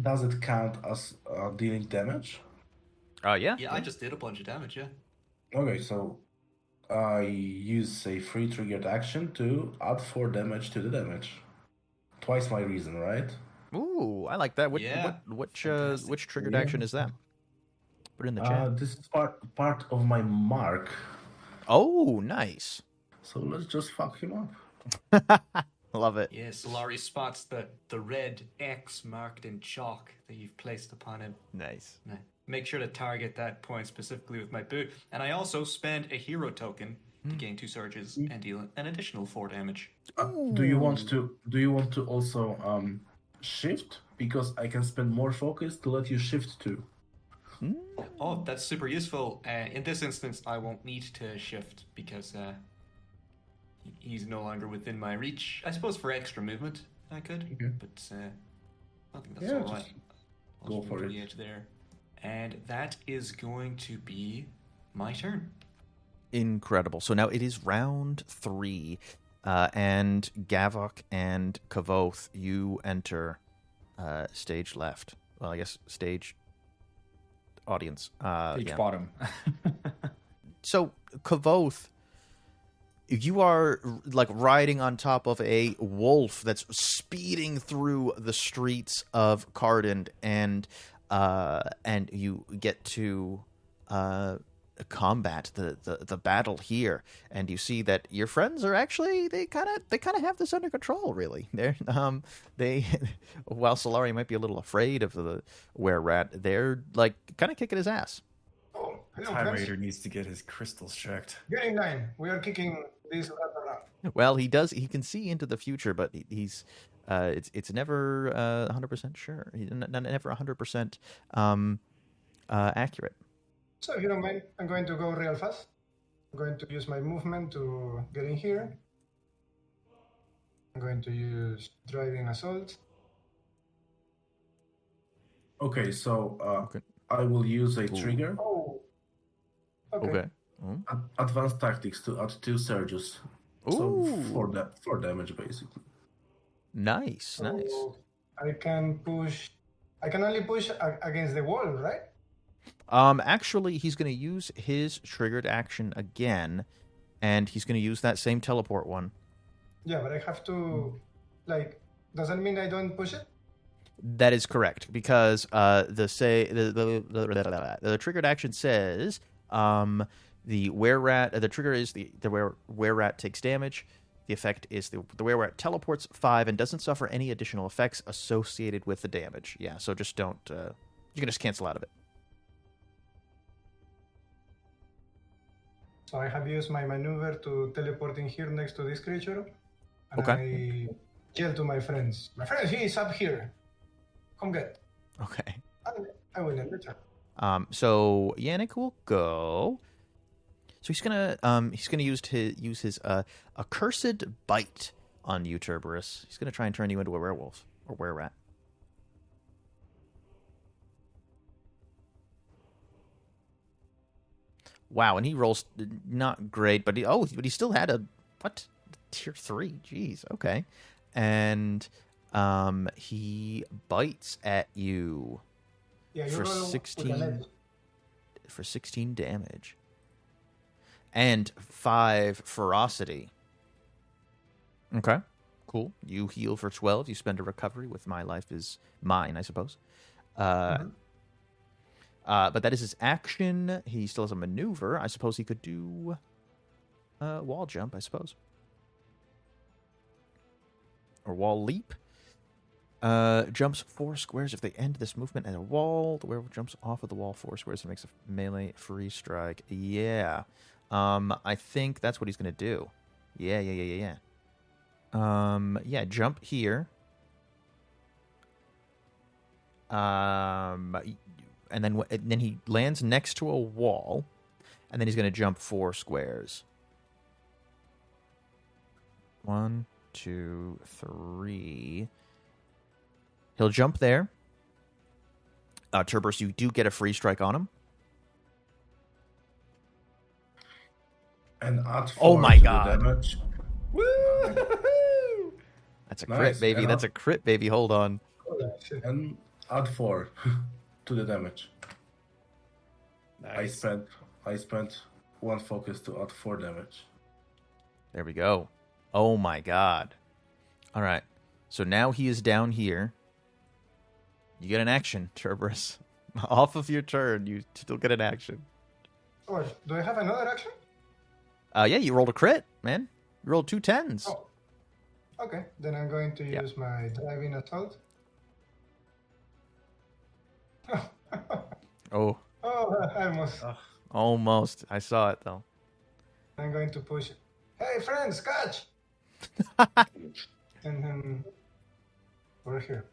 Does it count as dealing damage? Yeah. Yeah, I just did a bunch of damage, yeah. Okay, so I use a free triggered action to add 4 damage to the damage. Twice my reason, right? Ooh, I like that. Which triggered action is that? Put it in the chat. This is part of my mark. Oh, nice. So let's just fuck him up. Love it. Yeah, Solari spots the red X marked in chalk that you've placed upon him. Nice. Make sure to target that point specifically with my boot. And I also spend a hero token to gain 2 surges and deal an additional 4 damage. Do you want to also shift? Because I can spend more focus to let you shift too. Oh, that's super useful. In this instance, I won't need to shift because he's no longer within my reach. I suppose for extra movement I could, Okay. but I think that's all right. I'll go just for move to it. the edge there. And that is going to be my turn. Incredible. So now it is round 3, and Gavok and Kvothe, you enter stage left. Well, I guess stage audience. Stage bottom. So Kvothe, you are like riding on top of a wolf that's speeding through the streets of Cardin, and you get to combat the battle here, and you see that your friends are actually they kind of have this under control. Really, they while Solari might be a little afraid of the were-rat, they're like kind of kicking his ass. Oh, hello, Time friends. Raider needs to get his crystals checked. Get in line. We are kicking this rat around. Well, he does. He can see into the future, but he's it's never 100% sure. He's never 100% accurate. So if you don't mind, I'm going to go real fast. I'm going to use my movement to get in here. I'm going to use driving assault. Okay, so Okay. I will use a trigger. Oh. Okay. Advanced tactics to add 2 surges. So 4 damage basically. Nice. So I can only push against the wall, right? Actually, he's going to use his triggered action again, and he's going to use that same teleport one. Yeah, but I have to, doesn't mean I don't push it? That is correct, because the triggered action says the were-rat. The trigger is the were-rat takes damage. The effect is the were-rat teleports 5 and doesn't suffer any additional effects associated with the damage. Yeah, so just don't. You can just cancel out of it. So I have used my maneuver to teleport in here next to this creature. And Okay. I yell to my friends. My friends, he is up here. Come get. Okay. I will end the turn. So Yannick will go. So he's gonna use his accursed bite on you, Terberis. He's gonna try and turn you into a werewolf or were-rat. Wow, and he rolls not great, but he still had a tier 3. Jeez, okay, and he bites at you Yeah, you for roll with an edge. 16 damage and 5 ferocity. Okay, cool. You heal for 12. You spend a recovery with my life is mine, I suppose. But that is his action. He still has a maneuver. I suppose he could do wall jump, I suppose. Or wall leap. Jumps 4 squares if they end this movement at a wall. The werewolf jumps off of the wall 4 squares and makes a melee free strike. Yeah. I think that's what he's going to do. Yeah. Yeah, jump here. And then he lands next to a wall, and then he's going to jump 4 squares. 1, 2, 3. He'll jump there. Terberis, you do get a free strike on him. And add 4 Oh my to God. the damage. Woo! That's a Nice. crit, baby. And That's a crit, baby. Hold on. And add 4 to the damage. Nice. I spent 1 focus to add 4 damage. There we go. Oh my God. All right. So now he is down here. You get an action, Terberis. Off of your turn, you still get an action. Oh, do I have another action? Yeah, you rolled a crit, man. You rolled 2 10s. Oh. Okay, then I'm going to use my driving assault. Oh, I almost. almost. I saw it, though. I'm going to push it. Hey, friends, catch! And then over here.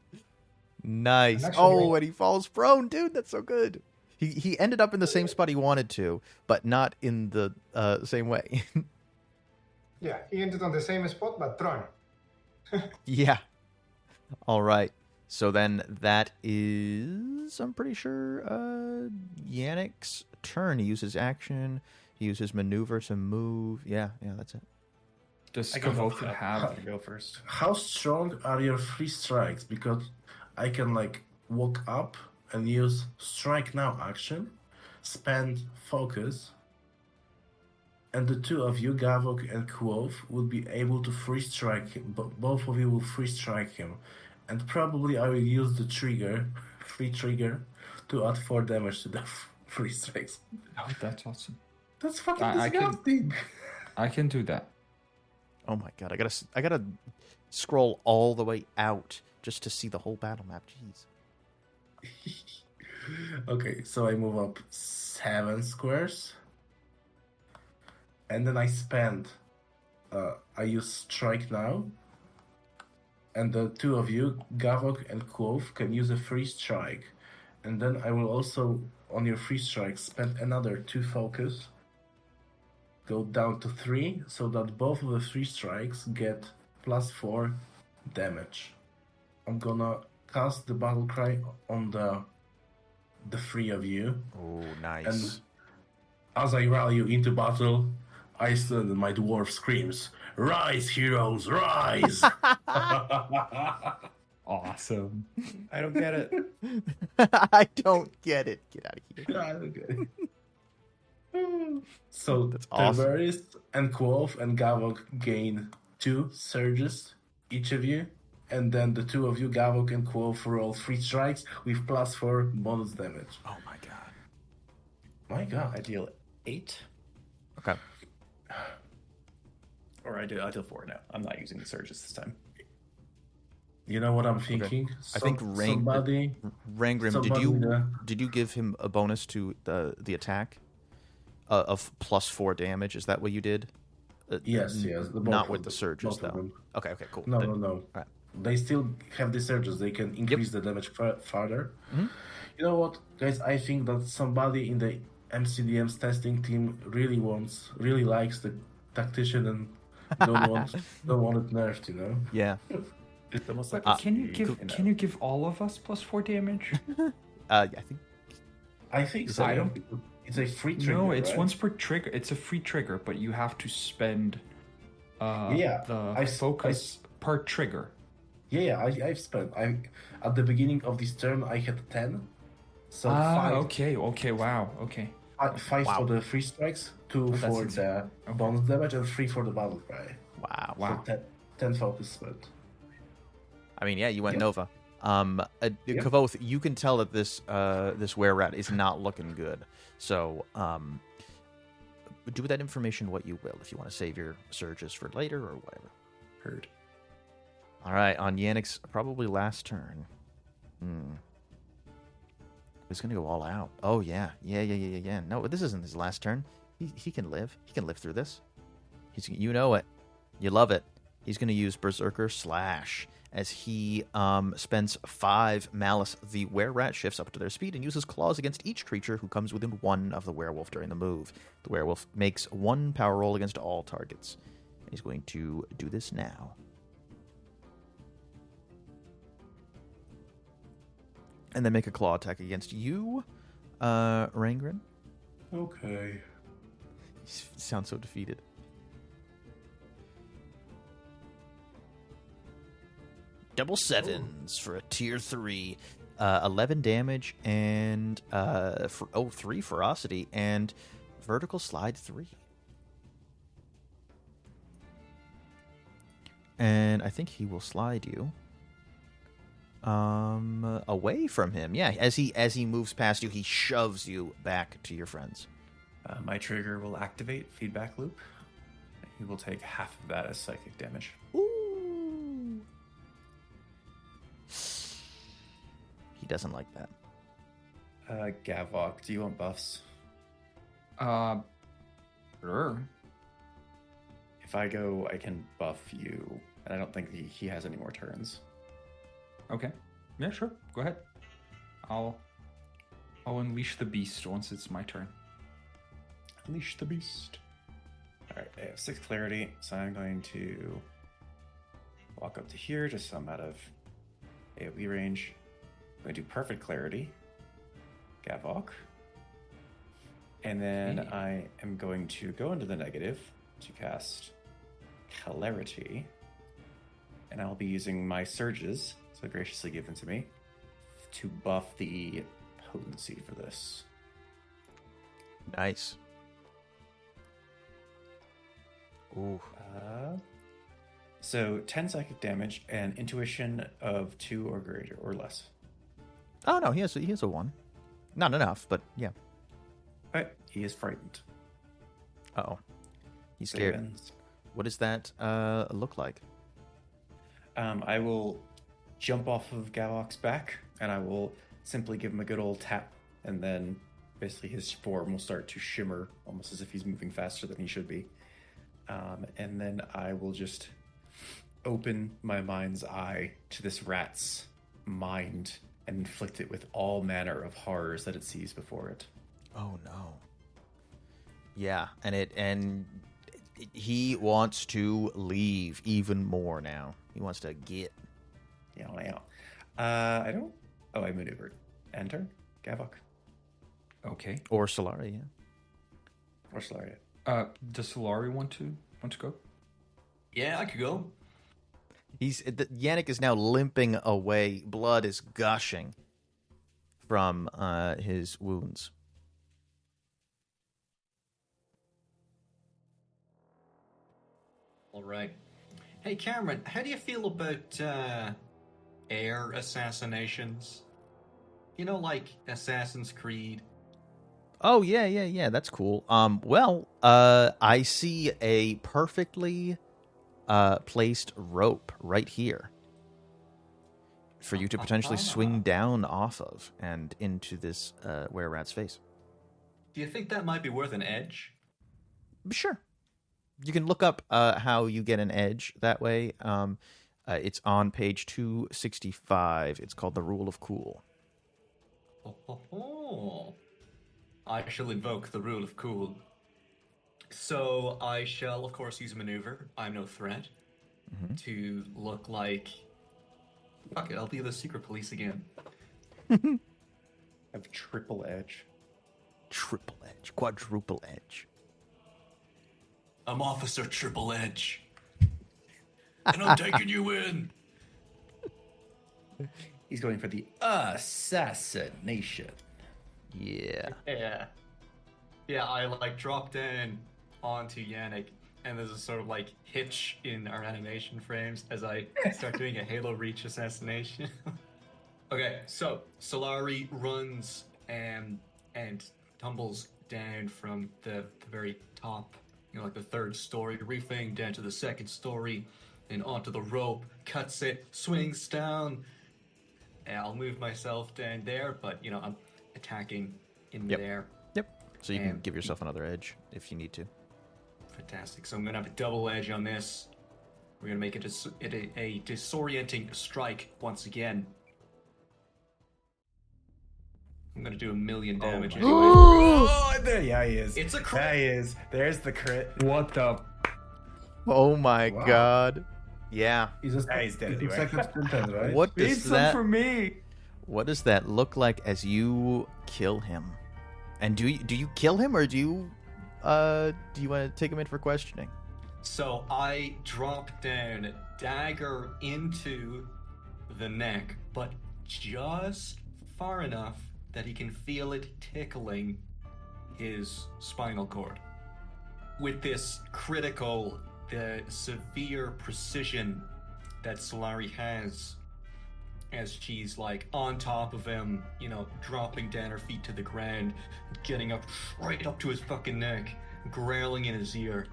Nice. And actually, And he falls prone, dude. That's so good. He ended up in the same spot he wanted to, but not in the same way. Yeah, he ended on the same spot, but thrown. Yeah. All right. So then that is, I'm pretty sure, Yannick's turn. He uses action. He uses maneuver to move. Yeah, that's it. Does I can go, Kvothe have... go first. How strong are your 3 strikes? Because I can walk up and use strike now action, spend focus, and the 2 of you, Gavok and Kvothe, will be able to free strike him. Both of you will free strike him, and probably I will use the free trigger, to add 4 damage to the free strikes. Oh, that's awesome. That's fucking I disgusting. I can do that. Oh my God, I gotta scroll all the way out just to see the whole battle map. Jeez. Okay, so I move up 7 squares. And then I spend, I use strike now. And the 2 of you, Gavok and Kvothe, can use a free strike. And then I will also, on your free strike, spend another 2 focus. Go down to 3, so that both of the 3 strikes get +4 damage. I'm gonna cast the battle cry on the 3 of you. Oh, nice. And as I rally you into battle, I stand and my dwarf screams, "Rise, heroes, rise!" Awesome. I don't get it. I don't get it. Get out of here. I don't get it. So That's awesome. Terberis and Kvothe and Gavok gain 2 surges, each of you. And then the 2 of you, Gavok and Kvothe, roll 3 strikes with +4 bonus damage. Oh my God. My God. I deal 8. Okay. Or I deal 4 now. I'm not using the surges this time. You know what I'm thinking? I think somebody. Rangrim, somebody, did you give him a bonus to the attack of +4 damage? Is that what you did? Yes. Not with the surges, both of though. them. Okay, cool. No. Right. They still have the surges. They can increase the damage further. Mhm. You know what, guys? I think that somebody in the MCDM's testing team really likes the tactician and don't want it nerfed. You know? Yeah. It's almost like Can you give all of us +4 damage? I think. I think so. I don't- It's a free trigger. No, it's right? once per trigger. It's a free trigger, but you have to spend the I focus per trigger. Yeah, I've spent. At the beginning of this turn, I had 10. So 5. Okay, wow, okay. 5 Wow. for the free strikes, 2 that's for insane. the bonus damage, and 3 for the battle cry. Wow. Wow. So 10 focus spent. I mean, yeah, you went Yep. Nova. Kvothe, you can tell that this were-rat is not looking good. So, do with that information what you will. If you want to save your surges for later or whatever. Heard. All right, on Yannick's probably last turn. He's gonna go all out. Oh yeah. No, this isn't his last turn. He can live. He can live through this. You know it. You love it. He's gonna use Berserker Slash as he spends 5 Malice. The were-rat shifts up to their speed and uses claws against each creature who comes within 1 of the werewolf during the move. The werewolf makes 1 power roll against all targets. He's going to do this now. And then make a claw attack against you, Rangrim. Okay. You sound so defeated. Double 7s for a tier 3. 11 damage and 3 ferocity and vertical slide 3. And I think he will slide you away from him. Yeah, as he moves past you, he shoves you back to your friends. My trigger will activate feedback loop. He will take half of that as psychic damage. Ooh. He doesn't like that. Gavok, do you want buffs? Sure. If I go, I can buff you, and I don't think he has any more turns. Okay. Yeah, sure. Go ahead. I'll unleash the beast once it's my turn. Unleash the beast. Alright, I have 6 clarity, so I'm going to walk up to here just so I'm out of AoE range. I'm going to do perfect clarity. Gavok. And then I am going to go into the negative to cast Clarity. And I'll be using my surges, so graciously given to me, to buff the potency for this. Nice. Ooh. So 10 psychic damage and intuition of 2 or greater or less. Oh no, he has a 1. Not enough, but yeah. Alright, he is frightened. Uh-oh. He's scared. Ravens. What does that look like? I will jump off of Gavok's back, and I will simply give him a good old tap, and then basically his form will start to shimmer, almost as if he's moving faster than he should be. And then I will just open my mind's eye to this rat's mind and inflict it with all manner of horrors that it sees before it. Oh no. Yeah, and he wants to leave even more now. He wants to get. Yeah. I don't. Oh, I maneuvered. Enter Gavok Okay. Or Solari, yeah. or Solari. Does Solari want to go? Yeah, I could go. Yannick is now limping away. Blood is gushing from his wounds. All right. Hey, Cameron, how do you feel about air assassinations? You know, like Assassin's Creed. Oh yeah. That's cool. I see a perfectly placed rope right here for you to potentially swing down off of and into this were-rat's face. Do you think that might be worth an edge? Sure. You can look up how you get an edge that way. It's on page 265. It's called the Rule of Cool. I shall invoke the Rule of Cool. So I shall, of course, use a maneuver. I'm no threat. To look like... Fuck it, I'll be the secret police again. Have triple edge. Triple edge. Quadruple edge. I'm Officer Triple Edge. And I'm taking you in. He's going for the assassination. Yeah. Yeah, I like drop down onto Yannick, and there's a sort of like hitch in our animation frames as I start doing a Halo Reach assassination. Okay, so Solari runs and tumbles down from the very top, you know, like the 3rd story, roofing down to the 2nd story, and onto the rope, cuts it, swings down. And I'll move myself down there, but I'm attacking in there. Yep. So you can give yourself another edge if you need to. Fantastic. So I'm gonna have a double edge on this. We're gonna make it a disorienting strike once again. I'm gonna do 1,000,000 damage anyway. Oh, there, yeah, he is. It's a crit. There he is. There's the crit. What the? Oh my Wow. god. Yeah. He's just He's dead anyway. second sprint, right? What Need does some that for me. What does that look like as you kill him? And do you kill him, or do you want to take him in for questioning? So I drop down, dagger into the neck, but just far enough that he can feel it tickling his spinal cord. With this critical, the severe precision that Solari has, as she's like on top of him, dropping down her feet to the ground, getting up right up to his fucking neck, growling in his ear.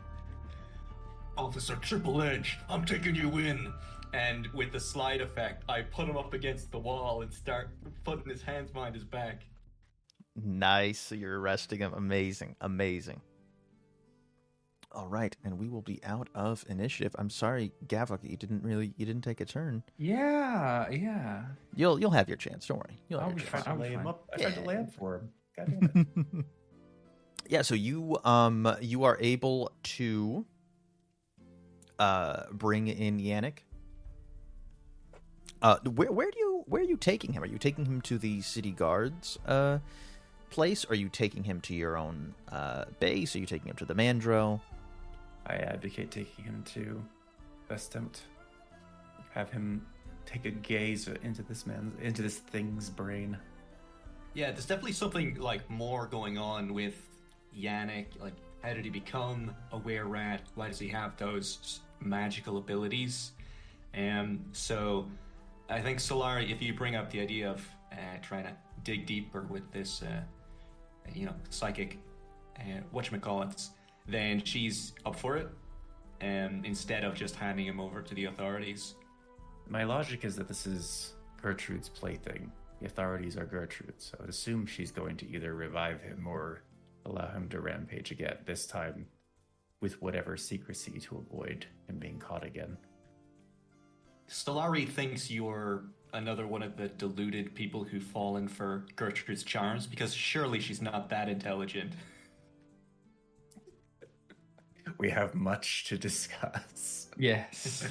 Officer Triple Edge, I'm taking you in. And with the slide effect, I put him up against the wall and start putting his hands behind his back. Nice. So you're arresting him. Amazing. All right, and we will be out of initiative. I'm sorry, Gavok, you didn't take a turn. Yeah. You'll have your chance. Don't worry. You'll have I'll your be chance. fine. I tried to lay up for him. God damn it. Yeah, so you are able to bring in Yannick. Where are you taking him? Are you taking him to the city guards place? Are you taking him to your own base? Are you taking him to the Mandro? I advocate taking him to Vestempt. Have him take a gaze into this thing's brain. Yeah, there's definitely something like more going on with Yannick. Like, how did he become a were-rat? Why does he have those magical abilities? So I think Solari, if you bring up the idea of trying to dig deeper with this, psychic, whatchamacallits, then she's up for it, instead of just handing him over to the authorities. My logic is that this is Gertrude's plaything. The authorities are Gertrude, so I'd assume she's going to either revive him or allow him to rampage again, this time with whatever secrecy to avoid him being caught again. Solari thinks you're another one of the deluded people who've fallen for Gertrude's charms, because surely she's not that intelligent. We have much to discuss. Yes.